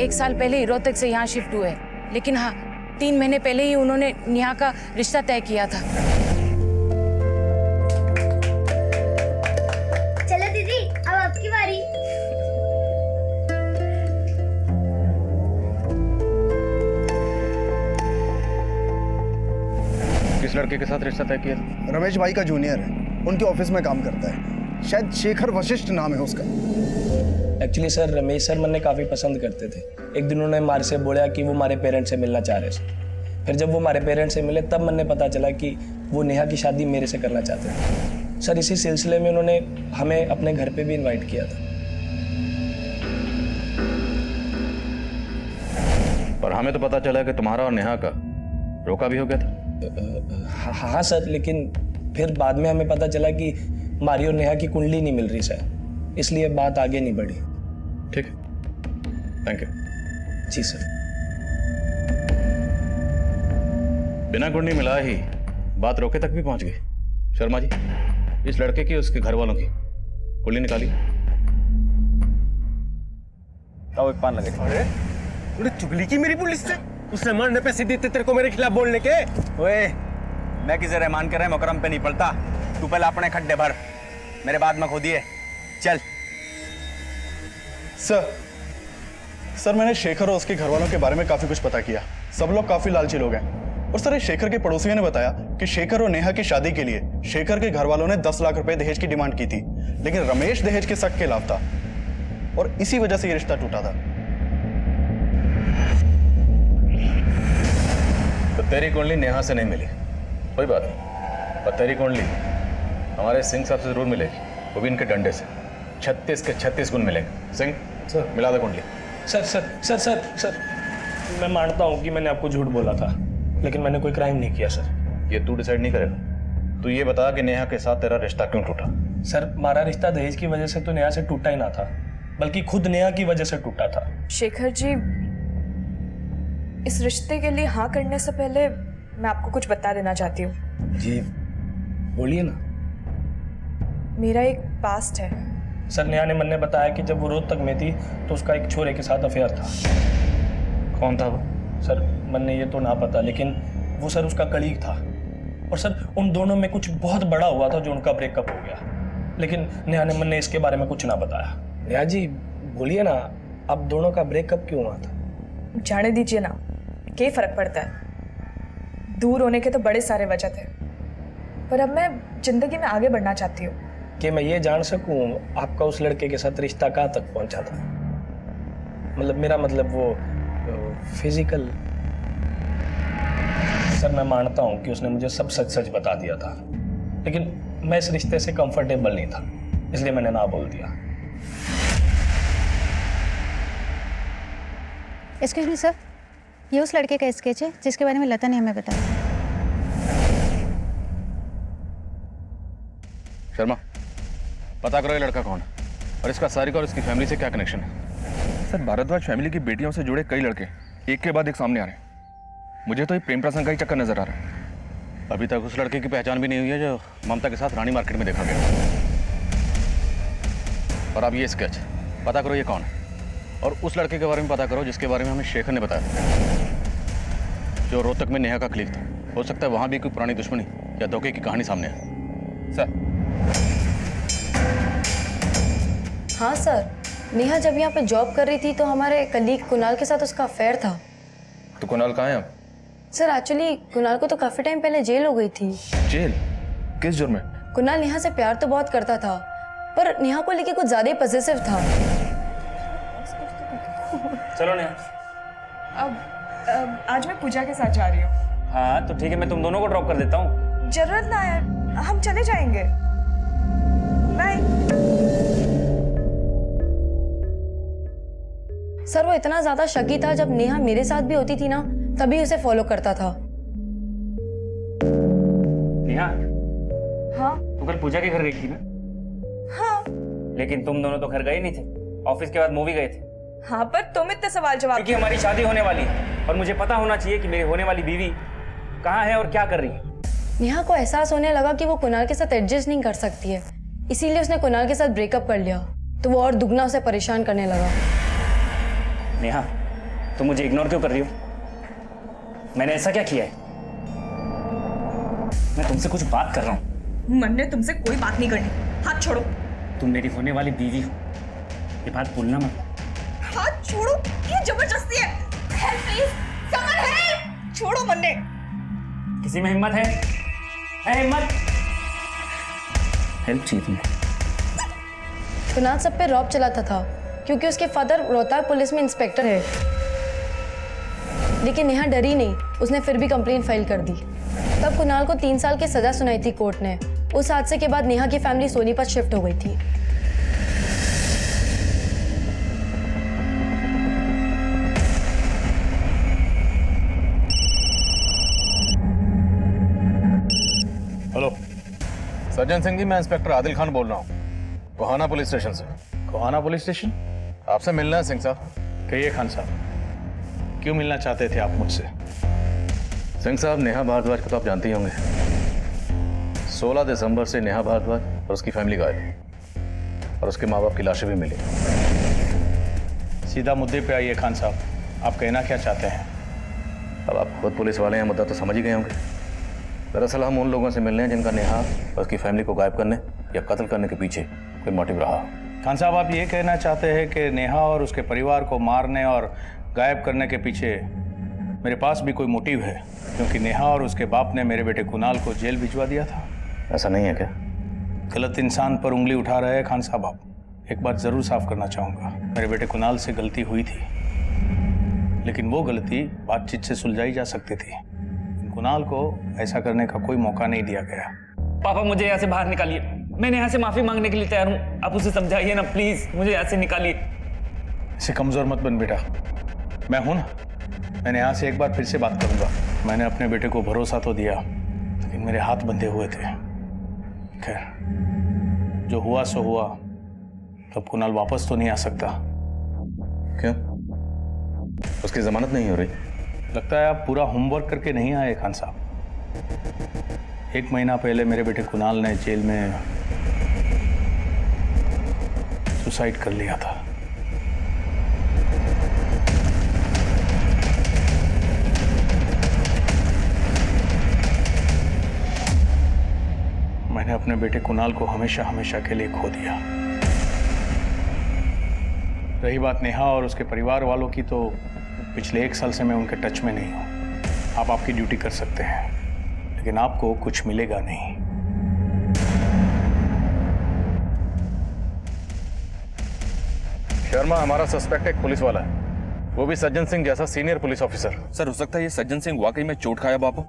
एक साल पहले ही रोहतक से यहाँ शिफ्ट हुए, लेकिन हाँ 3 महीने पहले ही उन्होंने नेहा का रिश्ता तय किया था। चलो दीदी, अब आपकी बारी। किस लड़के के साथ रिश्ता तय किया? रमेश भाई का जूनियर है, उनके ऑफिस में काम करता है, शायद शेखर वशिष्ठ नाम है उसका। एक्चुअली सर रमेश सर मन्ने काफ़ी पसंद करते थे। एक दिन उन्होंने मारे से बोला कि वो हमारे पेरेंट्स से मिलना चाह रहे थे। फिर जब वो हमारे पेरेंट्स से मिले तब मन्ने पता चला कि वो नेहा की शादी मेरे से करना चाहते थे। सर इसी सिलसिले में उन्होंने हमें अपने घर पे भी इनवाइट किया था। पर हमें तो पता चला कि तुम्हारा और नेहा का रोका भी हो गया था। हाँ सर, लेकिन फिर बाद में हमें पता चला कि मारी और नेहा की कुंडली नहीं मिल रही सर, इसलिए बात आगे नहीं बढ़ी। ठीक है, थैंक यू। Ji sir. बिना कुंडली मिला ही बात रोके तक भी पहुंच गई। शर्मा जी, इस लड़के की उसके घर वालों की कुंडली निकाली। एक पान लगे। अरे तूने चुगली की मेरी पुलिस से? उससे मरने पे सीधी तेरे को मेरे खिलाफ बोलने के? ओए, मैं किसे रहमान के रहे मुकरम पे नहीं पड़ता। तू पहले अपने खड्डे भर, मेरे बात में खोदिए, चल। सर मैंने शेखर और उसके घर वालों के बारे में काफी कुछ पता किया। सब लोग काफी लालची लोग हैं। और सर इस शेखर के पड़ोसियों ने बताया कि शेखर और नेहा की शादी के लिए शेखर के घर वालों ने 10 लाख रुपए दहेज की डिमांड की थी, लेकिन रमेश दहेज के सख्त खिलाफ था और इसी वजह से ये रिश्ता टूटा था। तो तेरी कुंडली नेहा से नहीं मिली, कोई बात नहीं, पर तेरी कुंडली हमारे सिंह साहब से जरूर मिलेगी, वो भी इनके डंडे से 36 के 36 गुण मिलेंगे। सिंह सर मिला दे कुंडली। Sir sir sir sir sir मैं मानता हूँ कि मैंने आपको झूठ बोला था, लेकिन मैंने कोई क्राइम नहीं किया सर। ये तू डिसाइड नहीं करेगा, तू ये बता कि नेहा के साथ तेरा रिश्ता क्यों टूटा। सर हमारा रिश्ता दहेज की वजह से तो नेहा से टूटा ही ना था, बल्कि खुद नेहा की वजह से टूटा था। शेखर जी, इस रिश्ते के लिए हाँ करने से पहले मैं आपको कुछ बता देना चाहती हूँ। जी बोलिए ना। मेरा एक पास्ट है। सर नेहा ने मन ने बताया कि जब वो रोहतक में थी तो उसका एक छोरे के साथ अफेयर था। कौन था वो? सर मन ने ये तो ना पता, लेकिन वो सर उसका कलीग था और सर उन दोनों में कुछ बहुत बड़ा हुआ था जो उनका ब्रेकअप हो गया, लेकिन नेहा ने मन ने इसके बारे में कुछ ना बताया। नेहा जी बोलिए ना, आप दोनों का ब्रेकअप क्यों हुआ था? जाने दीजिए ना, क्या फर्क पड़ता है। दूर होने के तो बड़े सारे वजह थे, पर अब मैं जिंदगी में आगे बढ़ना चाहती हूँ। कि मैं ये जान सकूं आपका उस लड़के के साथ रिश्ता कहाँ तक पहुंचा था? मतलब मेरा मतलब वो फिजिकल। सर मैं मानता हूं कि उसने मुझे सब सच सच बता दिया था, लेकिन मैं इस रिश्ते से कंफर्टेबल नहीं था, इसलिए मैंने ना बोल दिया। एक्सक्यूज मी सर, ये उस लड़के का स्केच है जिसके बारे में लता ने हमें बताया। शर्मा पता करो ये लड़का कौन है और इसका सारिका और इसकी फैमिली से क्या कनेक्शन है। सर भारद्वाज फैमिली की बेटियों से जुड़े कई लड़के एक के बाद एक सामने आ रहे हैं। मुझे तो ये प्रेम प्रसंग का ही चक्कर नजर आ रहा है। अभी तक उस लड़के की पहचान भी नहीं हुई है जो ममता के साथ रानी मार्केट में देखा गया। और अब ये स्केच पता करो ये कौन है, और उस लड़के के बारे में पता करो जिसके बारे में हमें शेखर ने बताया, जो रोहतक में नेहा का क्लिक था। हो सकता है वहां भी कोई पुरानी दुश्मनी या धोखे की कहानी सामने आए। सर। हाँ सर, नेहा जब यहाँ पे जॉब कर रही थी तो हमारे कलीग कुणाल के साथ उसका अफेयर था। तो कुणाल कहाँ है अब? सर एक्चुअली कुणाल को तो काफी टाइम पहले जेल हो गई थी। जेल? किस जुर्म में? कुणाल नेहा से प्यार तो बहुत करता था, पर नेहा को लेके कुछ ज्यादा ही पॉसेसिव था। चलो नेहा। अब आज मैं पूजा के साथ जा रही हूँ। हाँ तो ठीक है, मैं तुम दोनों को ड्रॉप कर देता हूँ। जरूरत ना है, हम चले जाएंगे। बाय। सर वो इतना ज्यादा शकी था, जब नेहा मेरे साथ भी होती थी ना तभी उसे फॉलो करता था। नेहा, हाँ तू कल पूजा के घर गई थी ना? हाँ। लेकिन तुम दोनों तो घर गए नहीं थे, ऑफिस के बाद मूवी गए थे। हाँ पर तुम इतने सवाल जवाब। क्योंकि हमारी शादी होने वाली है और मुझे पता होना चाहिए कि मेरी होने वाली बीवी कहाँ है और क्या कर रही है। नेहा को एहसास होने लगा कि वो कुणाल के साथ एडजस्ट नहीं कर सकती है, इसीलिए उसने कुणाल के साथ ब्रेकअप कर लिया। तो वो और दुगना उसे परेशान करने लगा। नेहा, तुम मुझे इग्नोर क्यों कर रही हो? मैंने ऐसा क्या किया है? मैं तुमसे कुछ बात कर रहा हूँ। मन ने तुमसे कोई बात नहीं करनी, हाथ छोड़ो। तुम मेरी होने वाली बीवी हो, ये बात भूलना मत। हाथ छोड़ो, ये जबरदस्ती है। Help please, someone help. छोड़ो मन्ने। किसी में हिम्मत है हिम्मत? हेल्प चाहिए तुम्हें? कुणाल सब पे रौब चलाता था क्योंकि उसके फादर रोहतक पुलिस में इंस्पेक्टर है। लेकिन नेहा डरी नहीं, उसने फिर भी कंप्लेंट फाइल कर दी। तब कुणाल को 3 साल की सजा सुनाई थी कोर्ट ने। उस हादसे के बाद नेहा की फैमिली सोनीपत शिफ्ट हो गई थी। हेलो सर्जन सिंह जी, मैं इंस्पेक्टर आदिल खान बोल रहा हूँ, कोहाना पुलिस स्टेशन से। कोहाना पुलिस स्टेशन? आपसे मिलना है सिंह साहब। कहिए खान साहब, क्यों मिलना चाहते थे आप मुझसे? सिंह साहब, नेहा भारद्वाज को तो आप जानते ही होंगे। 16 दिसंबर से नेहा भारद्वाज और उसकी फैमिली गायब है और उसके माँ बाप की लाशें भी मिली। सीधा मुद्दे पे आइए खान साहब, आप कहना क्या चाहते हैं? अब आप खुद पुलिस वाले हैं, मुद्दा तो समझ ही गए होंगे। दरअसल हम उन लोगों से मिल रहे हैं जिनका नेहा और उसकी फैमिली को गायब करने या कत्ल करने के पीछे कोई मोटिव रहा। खान साहब, आप ये कहना चाहते हैं कि नेहा और उसके परिवार को मारने और गायब करने के पीछे मेरे पास भी कोई मोटिव है, क्योंकि नेहा और उसके बाप ने मेरे बेटे कुणाल को जेल भिजवा दिया था? ऐसा नहीं है क्या? गलत इंसान पर उंगली उठा रहे हैं खान साहब आप। एक बात जरूर साफ करना चाहूँगा, मेरे बेटे कुणाल से गलती हुई थी, लेकिन वो गलती बातचीत से सुलझाई जा सकती थी। कुणाल को ऐसा करने का कोई मौका नहीं दिया गया। पापा मुझे यहाँ से बाहर निकालिए, मैंने यहाँ से माफी मांगने के लिए तैयार हूँ, आप उसे समझाइए ना प्लीज, मुझे यहाँ से निकालिए। ऐसे कमजोर मत बन बेटा, मैं हूं ना। मैंने यहाँ से एक बार फिर से बात करूंगा। मैंने अपने बेटे को भरोसा तो दिया, लेकिन मेरे हाथ बंधे हुए थे। खैर, जो हुआ सो हुआ, तब कुणाल वापस तो नहीं आ सकता। क्यों? उसकी जमानत नहीं हो रही? लगता है आप पूरा होमवर्क करके नहीं आए खान साहब। 1 महीना पहले मेरे बेटे कुणाल ने जेल में सुसाइड कर लिया था। मैंने अपने बेटे कुणाल को हमेशा हमेशा के लिए खो दिया। रही बात नेहा और उसके परिवार वालों की, तो पिछले 1 साल से मैं उनके टच में नहीं हूं। आप आपकी ड्यूटी कर सकते हैं, लेकिन आपको कुछ मिलेगा नहीं। शर्मा हमारा सस्पेक्ट एक पुलिस वाला है, वो भी सज्जन सिंह जैसा सीनियर पुलिस ऑफिसर। सर, हो सकता है ये सज्जन सिंह वाकई में चोट खाया बापू।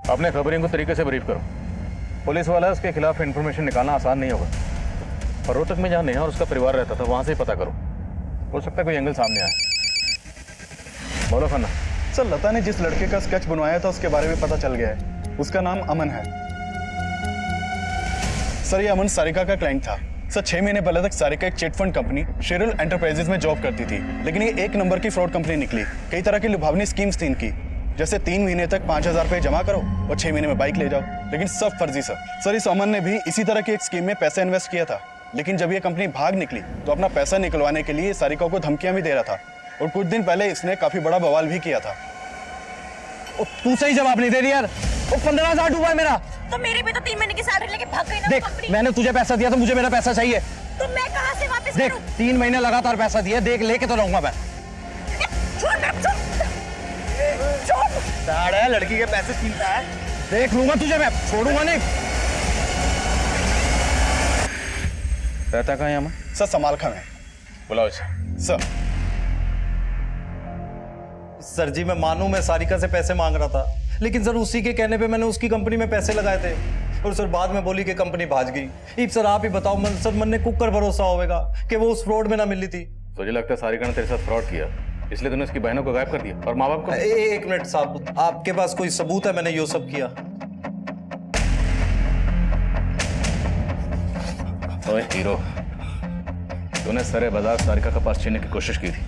अपने खबरियों को तरीके से ब्रीफ करो। पुलिस वाला है, उसके खिलाफ इंफॉर्मेशन निकालना आसान नहीं होगा। और रोहतक में जहाँ नेहा और उसका परिवार रहता था, वहां से ही पता करो, हो सकता है कोई एंगल सामने आए। बोलो खन्ना। सर, लता ने जिस लड़के का स्केच बनवाया था उसके बारे में पता चल गया है। उसका नाम अमन है। सर, ये अमन सारिका का क्लाइंट था। सर, 6 महीने पहले तक सारिका एक chit fund company Cheryl enterprises में जॉब करती थी, लेकिन ये 1 नंबर की फ्रॉड कंपनी निकली। कई तरह की लुभावनी स्कीम्स थी इनकी, जैसे 3 महीने तक 5,000 रुपये जमा करो और 6 महीने में बाइक ले जाओ, लेकिन सब फर्जी सर। इस अमन ने भी इसी तरह की एक स्कीम में पैसा इन्वेस्ट किया था, लेकिन जब ये कंपनी भाग निकली तो अपना पैसा निकलवाने के लिए सारिका को धमकियां भी दे रहा था, और कुछ दिन पहले इसने काफी बड़ा बवाल भी किया था। तू सही जवाब नहीं दे रही यार। 15,000 डूबा है मेरा। तो मेरी भी तो 3 महीने की सैलरी लेके भाग गई ना देख, कंपनी। मैंने तुझे पैसा दिया तो मुझे मेरा पैसा चाहिए। तो मैं कहाँ से वापस देख, 3 महीने लगातार पैसा दिया, देख लेके तो रहूंगा मैं। साड़ा लड़की के पैसे छीनता है। देख लूंगा तुझे, मैं छोड़ूंगा नहीं। रहता कहाँ है अमन? सर, समालखा में। बुलाओ इसे। सर सर जी, मैं मानूं मैं सारिका से पैसे मांग रहा था, लेकिन सर उसी के कहने पे मैंने उसकी कंपनी में पैसे लगाए थे, और सर बाद में बोली कि कंपनी भाग गई। सर आप ही बताओ सर, मन ने कुकर भरोसा होगा कि वो उस फ्रॉड में ना मिली थी। तुझे लगता है सारिका ने तेरे साथ फ्रॉड किया, इसलिए तूने उसकी बहनों को गायब कर दिया और माँ बाप को? 1 मिनट साहब, आपके पास कोई सबूत है मैंने ये सब किया? ओए हीरो, तूने सरे बाजार सारिका का पास छीनने की कोशिश की थी,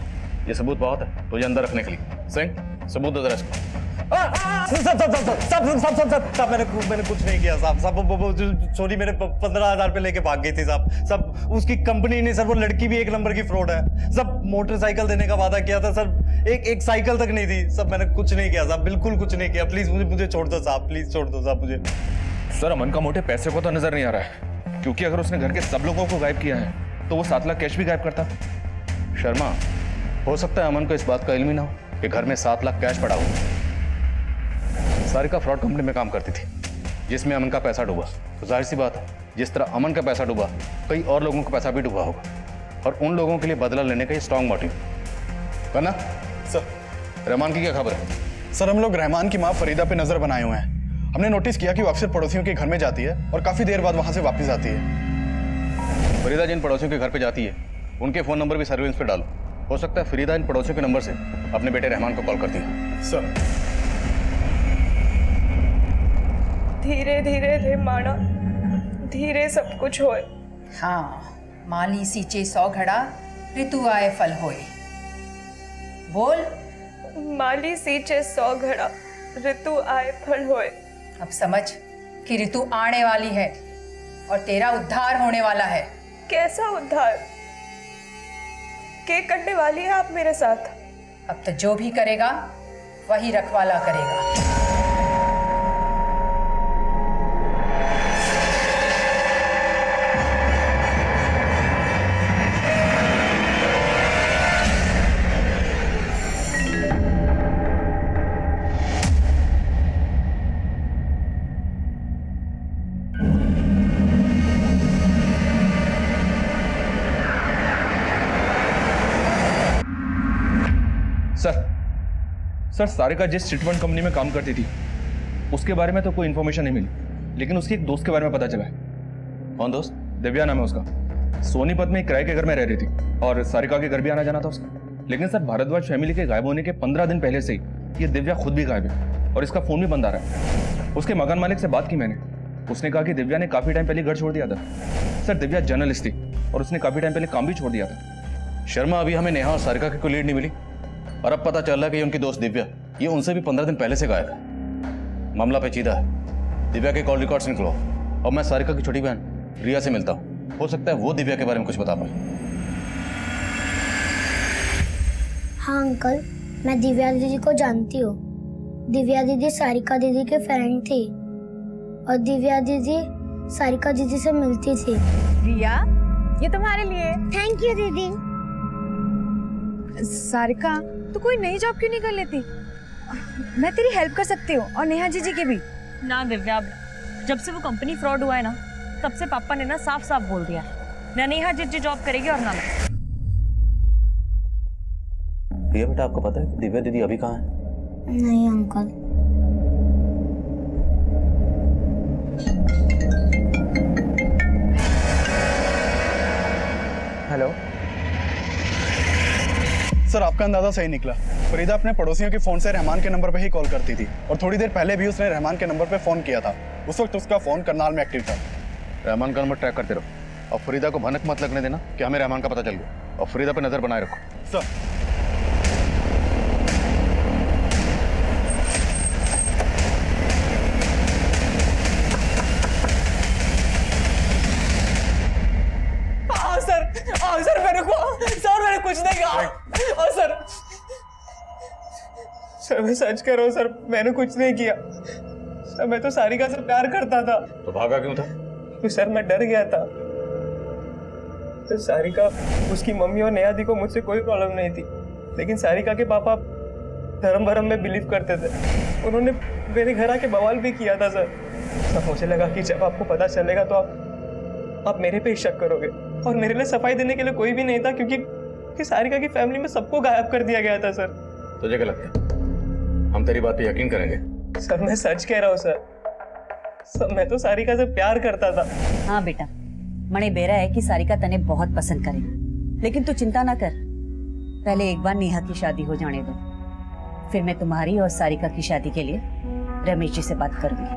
ये सबूत बहुत है तुझे अंदर रखने के लिए। सिंह, सबूत दो जरा इसको। साहब मैंने कुछ नहीं किया साहब। सॉरी, मेरे 15,000 रुपये लेके भाग गई थी साहब। उसकी कंपनी नहीं सर, वो लड़की भी 1 नंबर की फ्रॉड है। सब मोटरसाइकिल देने का वादा किया था सर, एक साइकिल तक नहीं दी। सब मैंने कुछ नहीं किया साहब, बिल्कुल कुछ नहीं किया। प्लीज मुझे छोड़ दो साहब, प्लीज छोड़ दो साहब मुझे। सर, अमन का मोटे पैसे को तो नजर नहीं आ रहा है, क्योंकि अगर उसने घर के सब लोगों को गायब किया है तो वो 7 लाख कैश भी गायब करता। शर्मा, हो सकता है अमन को इस बात का इल्म ही ना हो कि घर में 7 लाख कैश पड़ा हुआ। सारिका फ्रॉड कंपनी में काम करती थी जिसमें अमन का पैसा डूबा, तो जाहिर सी बात है जिस तरह अमन का पैसा डूबा, कई और लोगों का पैसा भी डूबा होगा, और उन लोगों के लिए बदला लेने का ये स्ट्रॉन्ग मोटिव। करना सर, रहमान की क्या खबर है? सर, हम लोग रहमान की माँ फरीदा पे नजर बनाए हुए हैं। हमने नोटिस किया कि वो अक्सर पड़ोसियों के घर में जाती है और काफी देर बाद वहां से वापस आती है। फरीदा जिन पड़ोसियों के घर पे जाती है उनके फोन नंबर भी सर्विलेंस पे डालो। हो सकता है फरीदा इन पड़ोसियों के नंबर से अपने बेटे रहमान को कॉल करती है। सर, धीरे धीरे रे माना, धीरे सब कुछ होए। हाँ, माली सींचे 100 घड़ा, ऋतु आए फल होए। बोल। माली सींचे 100 घड़ा, ऋतु आए फल होए। अब समझ कि ऋतु आने वाली है और तेरा उद्धार होने वाला है। कैसा उद्धार? क्या करने वाली है आप मेरे साथ? अब तो जो भी करेगा वही रखवाला करेगा। सर सारिका जिस चिटफंड कंपनी में काम करती थी उसके बारे में तो कोई इन्फॉर्मेशन नहीं मिली, लेकिन उसके एक दोस्त के बारे में पता चला है। कौन दोस्त? दिव्या नाम है उसका। सोनीपत में एक किराए के घर में रह रही थी और सारिका के घर भी आना जाना था उसका। लेकिन सर भारद्वाज फैमिली के गायब होने के 15 दिन पहले से ही ये दिव्या खुद भी गायब है और इसका फोन भी बंद आ रहा है। उसके मकान मालिक से बात की मैंने, उसने कहा कि दिव्या ने काफी टाइम पहले घर छोड़ दिया था। सर दिव्या जर्नलिस्ट थी और उसने काफी टाइम पहले काम भी छोड़ दिया था। शर्मा, अभी हमें नेहा और सारिका की कोई लीड नहीं मिली और अब पता चल रहा है कि उनकी दोस्त दिव्या ये उनसे भी 15 दिन पहले से गायब है। मामला पेचीदा है। दिव्या के कॉल रिकॉर्ड्स निकलो और मैं सारिका की छोटी बहन रिया से मिलता हूँ। हो सकता है वो दिव्या के बारे में कुछ बता पाए। हाँ अंकल, मैं दिव्या दीदी को जानती हूँ। दिव्या दीदी सारिका दीदी के फ्रेंड थी और दिव्या दीदी सारिका दीदी से मिलती थी। रिया, ये तुम्हारे लिए। थैंक यू दीदी। सारिका, तू कोई नई जॉब क्यों नहीं कर लेती? मैं तेरी हेल्प कर सकती हूँ और नेहा जीजी की भी। ना दिव्या, जब से वो कंपनी फ्रॉड हुआ है ना, तब से पापा ने ना साफ साफ बोल दिया ना नेहा जीजी जॉब करेगी और ना मैं। रिया बेटा, आपको पता है कि दिव्या दीदी अभी कहाँ है? नहीं अंकल। हेलो सर, आपका अंदाजा सही निकला। फरीदा अपने पड़ोसियों के फोन से रहमान के नंबर पे ही कॉल करती थी और थोड़ी देर पहले भी उसने रहमान के नंबर पे फोन किया था। उस वक्त उसका फोन करनाल में एक्टिव था। रहमान का नंबर ट्रैक करते रहो और फरीदा को भनक मत लगने देना कि हमें रहमान का पता चल गया, और फरीदा पे नजर बनाए रखो। सर, सर मैंने कुछ नहीं कहा। और सर मैं सच कह रहा हूँ सर, मैंने कुछ नहीं किया सर। मैं तो सारिका से प्यार करता था। तो भागा क्यों था? तो सर मैं डर गया था। तो सारिका, उसकी मम्मी और नेहा दी को मुझसे कोई प्रॉब्लम नहीं थी, लेकिन सारिका के पापा धर्म भरम में बिलीव करते थे। उन्होंने मेरे घर आके बवाल भी किया था सर। मुझे लगा कि जब आपको पता चलेगा तो आप मेरे पे ही शक करोगे, और मेरे लिए सफाई देने के लिए कोई भी नहीं था, क्योंकि सारिका की फैमिली में सबको गायब कर दिया गया था सर। तुझे क्या लगता है हम तेरी बात पे यकीन करेंगे? सर मैं सच कह रहा हूँ सर, मैं तो सारिका से प्यार करता था। हाँ बेटा, मणे बेरा है कि सारिका तने बहुत पसंद करे, लेकिन तू चिंता ना कर। पहले एक बार नेहा की शादी हो जाने दो, फिर मैं तुम्हारी और सारिका की शादी के लिए रमेश जी से बात करूंगी।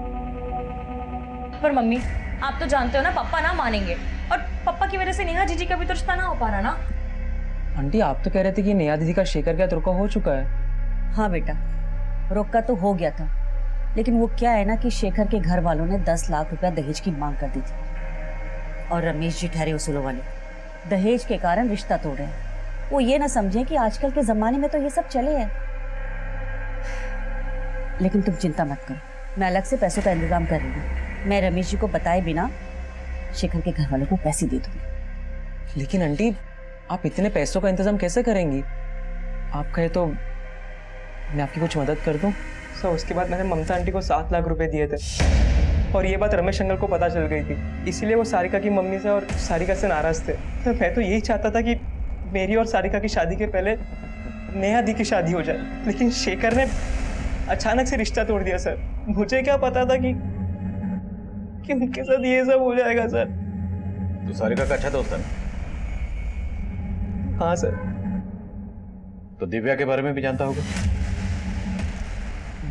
पर मम्मी, आप तो जानते हो ना पापा ना मानेंगे, और पापा की वजह से नेहा जीजी का भी तो रिश्ता ना हो पा रहा ना। आंटी, आप तो कह रहे थे कि नेहा दीदी का शेखर का रुका हो चुका है। हाँ बेटा, रोका तो हो गया था, लेकिन वो क्या है ना कि शेखर के घर वालों ने 10 लाख रुपया दहेज की मांग कर दी थी, और रमेश जी ठहरे उसूलों वाले, दहेज के कारण रिश्ता तोड़े हैं। वो ये ना समझे कि आजकल के जमाने में तो ये सब चले हैं। लेकिन तुम चिंता मत करो, मैं अलग से पैसों का इंतजाम कर रही हूँ। मैं रमेश जी को बताए बिना शेखर के घर वालों को पैसे दे दूंगी। लेकिन आंटी, आप इतने पैसों का इंतजाम कैसे करेंगी? आप कहे तो मैं आपकी कुछ मदद कर दूं? सर उसके बाद मैंने ममता आंटी को 7 लाख रुपए दिए थे, और ये बात रमेश अंकल को पता चल गई थी, इसीलिए वो सारिका की मम्मी से और सारिका से नाराज थे। तो मैं तो यही चाहता था कि मेरी और सारिका की शादी के पहले नेहा दी की शादी हो जाए, लेकिन शेखर ने अचानक से रिश्ता तोड़ दिया सर। मुझे क्या पता था कि उनके साथ ये सब हो जाएगा सर। तो सारिका का अच्छा दोस्त है? हाँ सर। तो दिव्या के बारे में भी जानता होगा?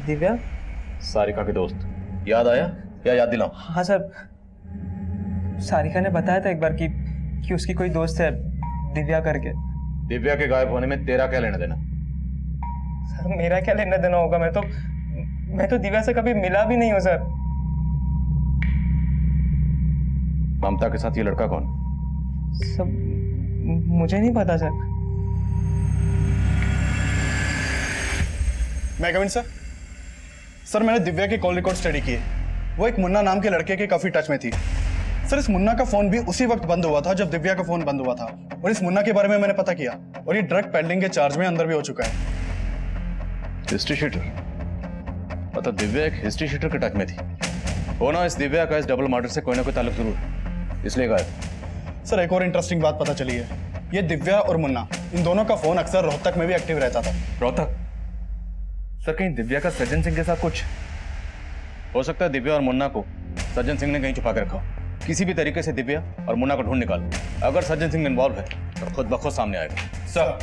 दिव्या? सारिका के दोस्त, याद आया या याद दिलाऊं? हाँ सर, सारिका ने बताया था एक बार कि उसकी कोई दोस्त है दिव्या करके। दिव्या के गायब होने में तेरा क्या लेना देना? सर मेरा क्या लेना देना होगा? मैं तो दिव्या से कभी मिला भी नहीं हूँ सर। ममता के साथ ये लड़का कौन? सब मुझे नहीं पता सर। मैं कमिन सर? सर मैंने दिव्या के कॉल रिकॉर्ड स्टडी किए। वो एक मुन्ना नाम के लड़के के काफी टच में थी। सर इस मुन्ना का फोन भी उसी वक्त बंद हुआ था जब दिव्या का फोन बंद हुआ था, और इस मुन्ना के बारे में मैंने पता किया, और ये ड्रग पेडलिंग के चार्ज में अंदर भी हो चुका है। History sheeter? मतलब दिव्या एक हिस्ट्री शीटर के टच में थी। होना इस दिव्या का इस डबल मर्डर से कोई ना कोई ताल्लुक जरूर है, इसलिए गायब। सर एक और इंटरेस्टिंग बात पता चली है, ये दिव्या और मुन्ना इन दोनों का फोन अक्सर रोहतक में भी एक्टिव रहता था। रोहतक? सर कहीं दिव्या का सज्जन सिंह के साथ कुछ हो सकता है? दिव्या और मुन्ना को सज्जन सिंह ने कहीं छुपा के रखा हो। किसी भी तरीके से दिव्या और मुन्ना को ढूंढ निकालो। अगर सज्जन सिंह इन्वॉल्व है तो खुद ब खुद सामने आएगा। Sir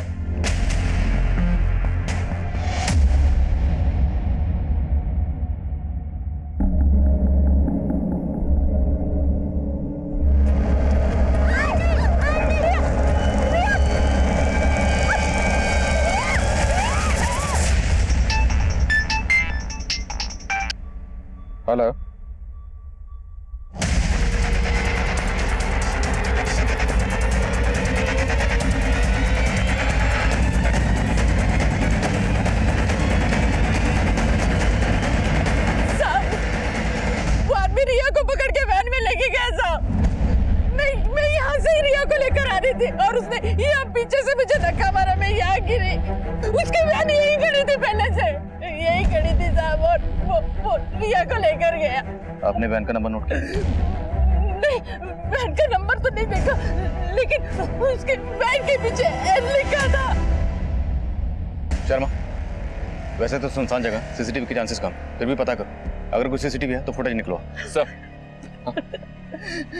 hello. वो आदमी रिया को पकड़ के वैन में लेके गया साहब। मैं यहाँ से ही रिया को लेकर आ रही थी और उसने यहाँ पीछे से मुझे धक्का मारा, मैं यहाँ गिरी। उसकी वैन यही खड़ी थी, पहले से यही खड़ी थी साहब, और वो रिया को लेकर गया। आपने वैन का नंबर नोट किया? नहीं, वैन का नंबर तो नहीं देखा, लेकिन उसके वैन के पीछे एल लिखा था। शर्मा, वैसे तो सुनसान जगह, सीसीटीवी के चांसेस कम, फिर भी पता करो। अगर कुछ सीसीटीवी है तो फुटेज निकलो। सर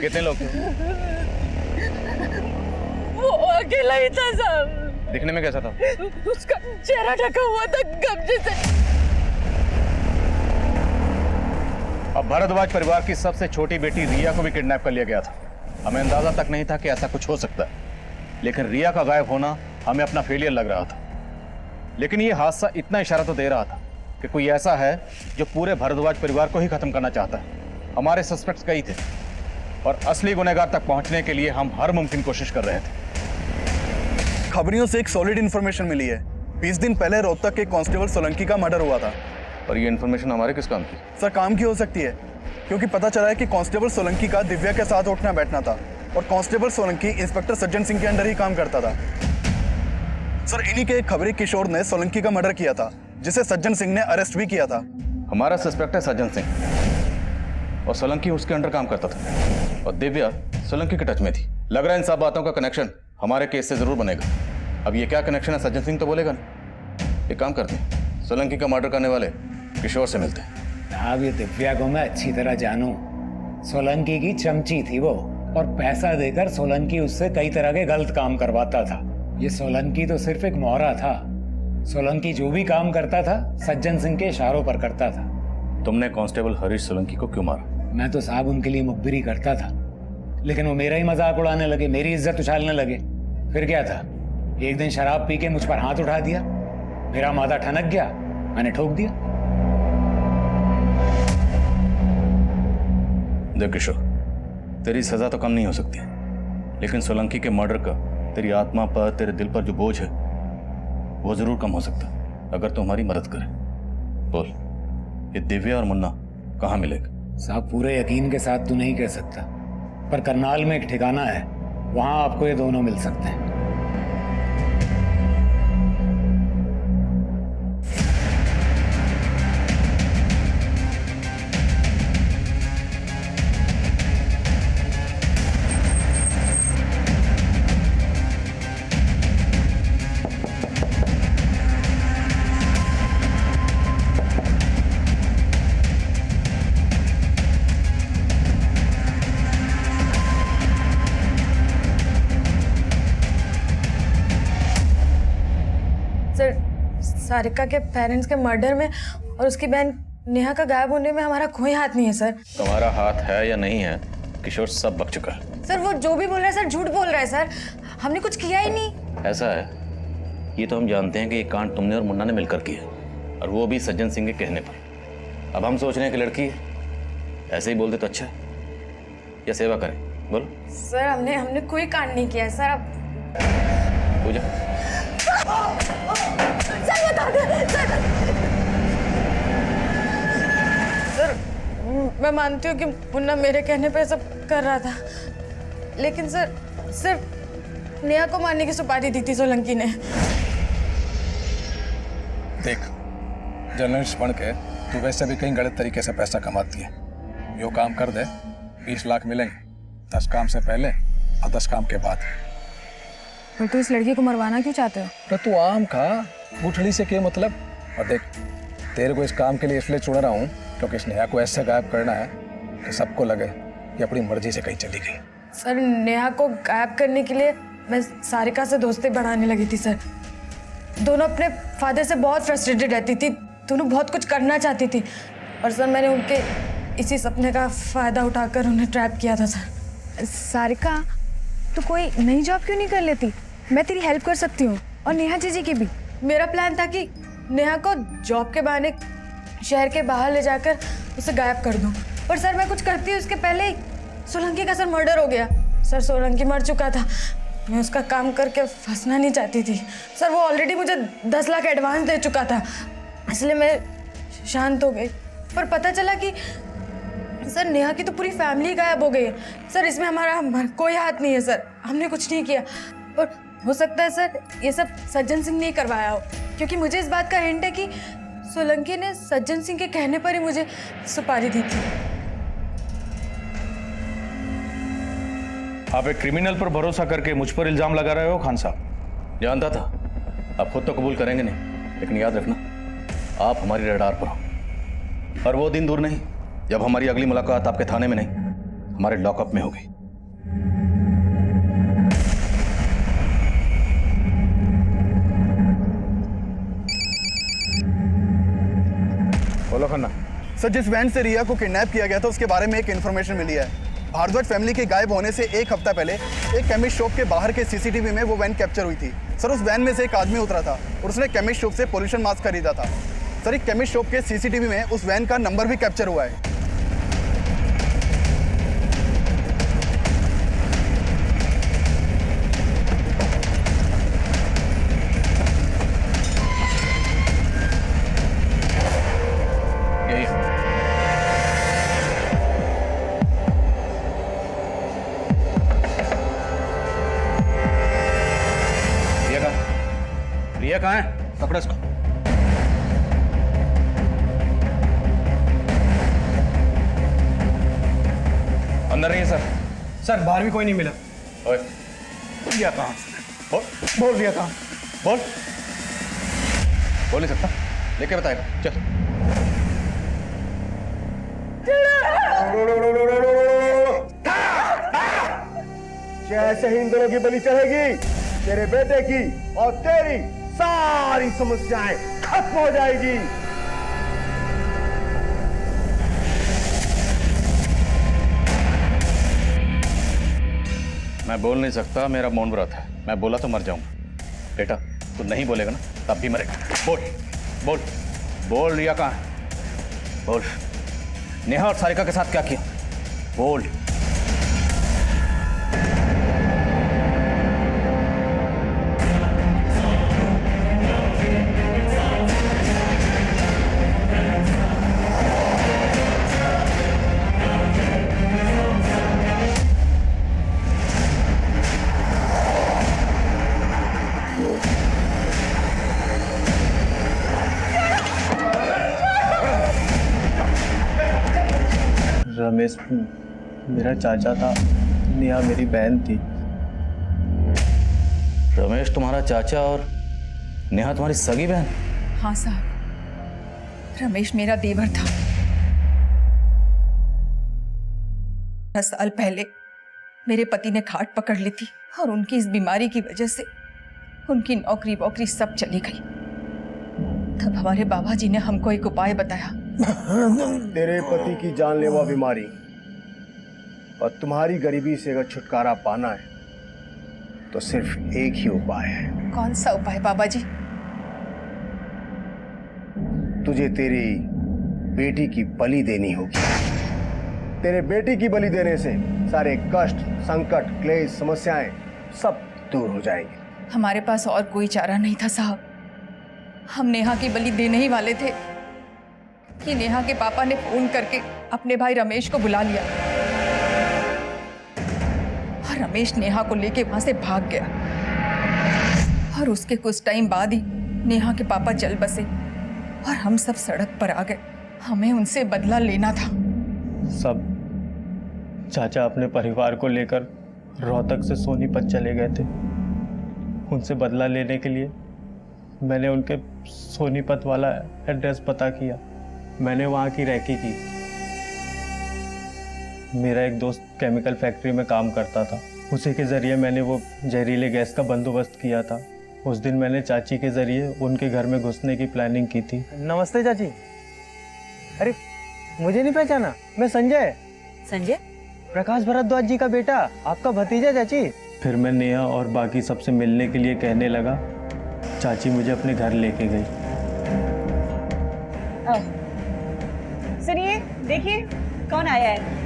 कितने लोग थे? वो अकेला ही था साहब। दिखने में कैसा था? उसका चेहरा ढका हुआ था गमछे से। अब भारद्वाज परिवार की सबसे छोटी बेटी रिया को भी किडनैप कर लिया गया था। हमें अंदाजा तक नहीं था कि ऐसा कुछ हो सकता है, लेकिन रिया का गायब होना हमें अपना फेलियर लग रहा था। लेकिन ये हादसा इतना इशारा तो दे रहा था कि कोई ऐसा है जो पूरे भारद्वाज परिवार को ही खत्म करना चाहता है। हमारे सस्पेक्ट्स कई थे और असली गुनहगार तक पहुंचने के लिए हम हर मुमकिन कोशिश कर रहे थे। खबरियों से एक सॉलिड इंफॉर्मेशन मिली है। 20 दिन पहले रोहतक के कांस्टेबल सोलंकी का मर्डर हुआ था। और ये इन्फॉर्मेशन हमारे किस काम की? सर काम की हो सकती है, क्योंकि पता चला है कि कांस्टेबल सोलंकी का दिव्या के साथ उठना बैठना था और कांस्टेबल सोलंकी इंस्पेक्टर सज्जन सिंह के अंडर ही काम करता था। सर इन्हीं के एक खबरी किशोर ने सोलंकी का मर्डर किया था, जिसे सज्जन सिंह ने अरेस्ट भी किया था। हमारा सस्पेक्ट है सज्जन सिंह और सोलंकी उसके अंडर काम करता था और दिव्या सोलंकी के टच में थी। लग रहा है इन सब बातों का कनेक्शन हमारे केस से जरूर बनेगा। अब ये क्या कनेक्शन है सज्जन सिंह तो बोलेगा ना। एक काम करते हैं, सोलंकी का मर्डर करने वाले किशोर से मिलते हैं। अब ये दिव्या को मैं अच्छी तरह जानूं। सोलंकी की चमची थी वो, और पैसा देकर सोलंकी उससे कई तरह के गलत काम करवाता था। ये सोलंकी तो सिर्फ एक मोहरा था। सोलंकी जो भी काम करता था सज्जन सिंह के इशारों पर करता था। तुमने कांस्टेबल हरीश सोलंकी को क्यों मारा? मैं तो साहब उनके लिए मुखबिरी करता था, लेकिन वो मेरा ही मजाक उड़ाने लगे, मेरी इज्जत उछालने लगे। फिर क्या था, एक दिन शराब पी के मुझ पर हाथ उठा दिया, मेरा माथा ठनक गया, मैंने ठोक दिया। देख किशोर, तेरी सजा तो कम नहीं हो सकती, लेकिन सोलंकी के मर्डर का तेरी आत्मा पर, तेरे दिल पर जो बोझ है वो जरूर कम हो सकता है अगर तू हमारी मदद करे। बोल, ये दिव्या और मुन्ना कहाँ मिलेगा? साहब पूरे यकीन के साथ तो नहीं कह सकता, पर करनाल में एक ठिकाना है, वहां आपको ये दोनों मिल सकते हैं। सारिका के पेरेंट्स के मर्डर में और उसकी बहन नेहा का गायब होने में हमारा कोई हाथ नहीं है सर। तुम्हारा हाथ है या नहीं है किशोर सब बक चुका है। सर वो जो भी बोल रहा है सर झूठ बोल रहा है सर, हमने कुछ किया ही नहीं। ऐसा है, ये तो हम जानते हैं कि ये कांड तुमने और मुन्ना ने मिलकर किया, और वो भी सज्जन सिंह के कहने पर। अब हम सोच रहे हैं कि लड़की है, ऐसे ही बोल दे तो अच्छा है, या सेवा करें? बोलो सर। हमने कोई कांड नहीं किया सर। अब पूजा सर बता दे सर। मैं मानती हूँ कि मुन्ना मेरे कहने पे सब कर रहा था, लेकिन सर सिर्फ नेहा को मारने की सुपारी दी थी सोलंकी ने। देख, जर्नलिस्ट बन के तू वैसे भी कहीं गलत तरीके से पैसा कमाती है। यो काम कर दे, 20 लाख मिलेंगे, 10 काम से पहले और 10 काम के बाद। पर तू इस लड़की को मरवाना क्यों चाहते हो? तो तू आम खा, गुठली से क्या मतलब। और देख, तेरे को इस काम के लिए इसलिए चुन रहा हूँ क्योंकि इस नेहा को ऐसे गायब करना है कि सबको लगे कि अपनी मर्जी से कहीं चली गई। सर, नेहा को गायब करने के लिए मैं सारिका से दोस्ती बढ़ाने लगी थी सर। दोनों अपने फादर से बहुत फ्रस्ट्रेटेड रहती थी, दोनों बहुत कुछ करना चाहती थी और सर मैंने उनके इसी सपने का फ़ायदा उठाकर उन्हें ट्रैप किया था सर। सारिका, तू कोई नई जॉब क्यों नहीं कर लेती? मैं तेरी हेल्प कर सकती हूँ और नेहा जीजी की भी। मेरा प्लान था कि नेहा को जॉब के बहाने शहर के बाहर ले जाकर उसे गायब कर दूँ, पर सर मैं कुछ करती उसके पहले ही सोलंकी का सर मर्डर हो गया। सर सोलंकी मर चुका था, मैं उसका काम करके फंसना नहीं चाहती थी सर। वो ऑलरेडी मुझे 10 लाख एडवांस दे चुका था, इसलिए मैं शांत हो गई। पर पता चला कि सर नेहा की तो पूरी फैमिली गायब हो गई है सर। इसमें हमारा कोई हाथ नहीं है सर, हमने कुछ नहीं किया। और हो सकता है सर ये सब सज्जन सिंह ने करवाया हो, क्योंकि मुझे इस बात का हिंट है कि सोलंकी ने सज्जन सिंह के कहने पर ही मुझे सुपारी दी थी। आप एक क्रिमिनल पर भरोसा करके मुझ पर इल्जाम लगा रहे हो खान साहब? जानता था आप खुद तो कबूल करेंगे नहीं, लेकिन याद रखना आप हमारी रडार पर हो और वो दिन दूर नहीं जब हमारी अगली मुलाकात आपके थाने में नहीं, हमारे लॉकअप में होगी। बोलो खन्ना। सर, जिस वैन से रिया को किडनैप किया गया था उसके बारे में एक इन्फॉर्मेशन मिली है। भारद्वाज फैमिली के गायब होने से एक हफ्ता पहले एक केमिस्ट शॉप के बाहर के सीसीटीवी में वो वैन कैप्चर हुई थी। सर, उस वैन में से एक आदमी उतरा था और उसने केमिस्ट शॉप से पोल्यूशन मास्क खरीदा था। सर, एक केमिस्ट शॉप के सीसीटीवी में उस वैन का नंबर भी कैप्चर हुआ है। रिया कहाँ है? पकड़ो इसको। अंदर नहीं है सर। सर, बाहर भी कोई नहीं मिला। ओए, रिया कहाँ? बोल रिया कहाँ? बोल नहीं सकता, लेके बताएगा। चल। जैसे ही इन दोनों की बलि चढ़ेगी, तेरे बेटे की और तेरी सारी समस्याएं खत्म हो जाएगी। मैं बोल नहीं सकता, मेरा मौन व्रत है। मैं बोला तो मर जाऊंगा। बेटा तू नहीं बोलेगा ना, तब भी मरेगा। बोल बोल बोल, रिया कहाँ है? बोल, नेहा और सारिका के साथ क्या किया? बोल। रमेश मेरा चाचा था, नेहा मेरी बहन थी। रमेश तुम्हारा चाचा और नेहा तुम्हारी सगी बहन? हाँ साहब, रमेश मेरा देवर था। 10 साल पहले मेरे पति ने खाट पकड़ ली थी और उनकी इस बीमारी की वजह से उनकी नौकरी वोकरी सब चली गई। तब हमारे बाबा जी ने हमको एक उपाय बताया। तेरे पति की जानलेवा बीमारी और तुम्हारी गरीबी से अगर छुटकारा पाना है तो सिर्फ एक ही उपाय है। कौन सा उपाय बाबा जी? तुझे तेरी बेटी की बलि देनी होगी। तेरे बेटी की बलि देने से सारे कष्ट, संकट, क्लेश, समस्याएं सब दूर हो जाएंगे। हमारे पास और कोई चारा नहीं था साहब। हम नेहा की बलि देने ही वाले थे कि नेहा के पापा ने फोन करके अपने भाई रमेश को बुला लिया और रमेश नेहा को लेके वहां से भाग गया। और उसके कुछ टाइम बाद ही नेहा के पापा चल बसे और हम सब सड़क पर आ गए। हमें उनसे बदला लेना था। सब चाचा अपने परिवार को लेकर रोहतक से सोनीपत चले गए थे। उनसे बदला लेने के लिए मैंने उनके सोनीपत वाला एड्रेस पता किया। मैंने वहाँ की रैकी की। मेरा एक दोस्त केमिकल फैक्ट्री में काम करता था, उसी के ज़रिए मैंने वो जहरीले गैस का बंदोबस्त किया था। उस दिन मैंने चाची के ज़रिए उनके घर में घुसने की प्लानिंग की थी। नमस्ते चाची। अरे मुझे नहीं पहचाना? मैं संजय। संजय? प्रकाश भारद्वाज जी का बेटा, आपका भतीजा चाची। फिर मैं नेहा और बाकी सबसे मिलने के लिए कहने लगा। चाची मुझे अपने घर लेके गई। सुनिए, देखिए कौन आया है।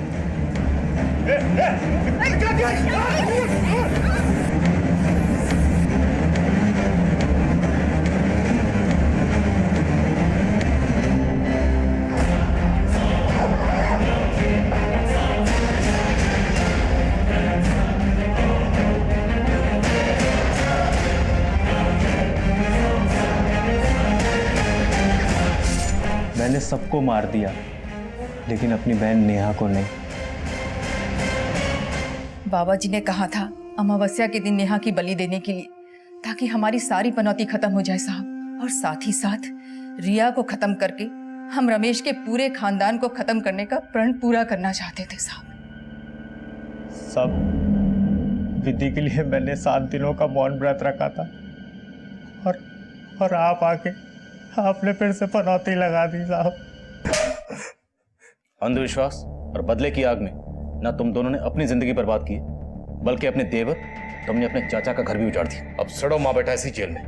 मैंने सबको मार दिया, लेकिन अपनी बहन नेहा को नहीं। बाबा जी ने कहा था अमावस्या के दिन नेहा की बलि देने के लिए, ताकि हमारी सारी पनौती खत्म हो जाए साहब। और साथ ही साथ रिया को खत्म करके हम रमेश के पूरे खानदान को खत्म करने का प्रण पूरा करना चाहते थे साहब। सब विधि के लिए मैंने 7 दिनों का मौन व्रत रखा था, और आप आके आपने फिर से पनौती लगा दी साहब। अंधविश्वास और बदले की आग में ना तुम दोनों ने अपनी जिंदगी बर्बाद की, बल्कि अपने देवर तुमने अपने चाचा का घर भी उजाड़ दिया। अब सड़ो माँ बेटा इसी जेल में।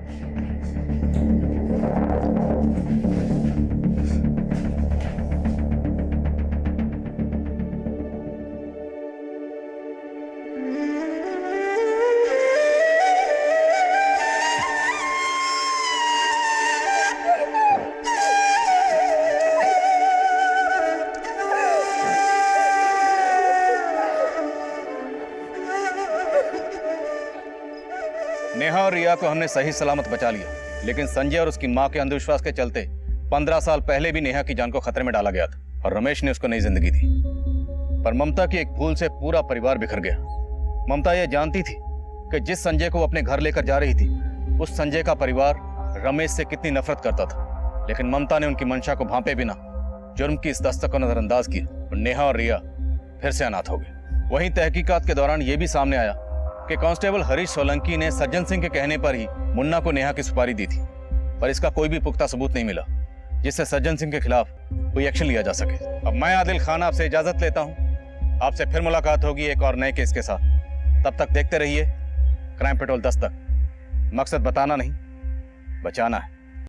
नेहा और रिया को हमने सही सलामत बचा लिया, लेकिन संजय और उसकी मां के अंधविश्वास के चलते 15 साल पहले भी नेहा की जान को खतरे में डाला गया था और रमेश ने उसको नई जिंदगी दी। पर ममता की एक भूल से पूरा परिवार बिखर गया। ममता यह जानती थी कि जिस संजय को वो अपने घर लेकर जा रही थी, उस संजय का परिवार रमेश से कितनी नफरत करता था। लेकिन ममता ने उनकी मंशा को भांपे बिना जुर्म की इस दस्तक को नजरअंदाज किया और नेहा और रिया फिर से अनाथ हो गए। वहीं तहकीकात के दौरान यह भी सामने आया कि कांस्टेबल हरीश सोलंकी ने सज्जन सिंह के कहने पर ही मुन्ना को नेहा की सुपारी दी थी, पर इसका कोई भी पुख्ता सबूत नहीं मिला जिससे सज्जन सिंह के खिलाफ कोई एक्शन लिया जा सके। अब मैं आदिल खान आपसे इजाजत लेता हूं। आपसे फिर मुलाकात होगी एक और नए केस के साथ। तब तक देखते रहिए क्राइम पेट्रोल दस्तक। मकसद बताना नहीं, बचाना है।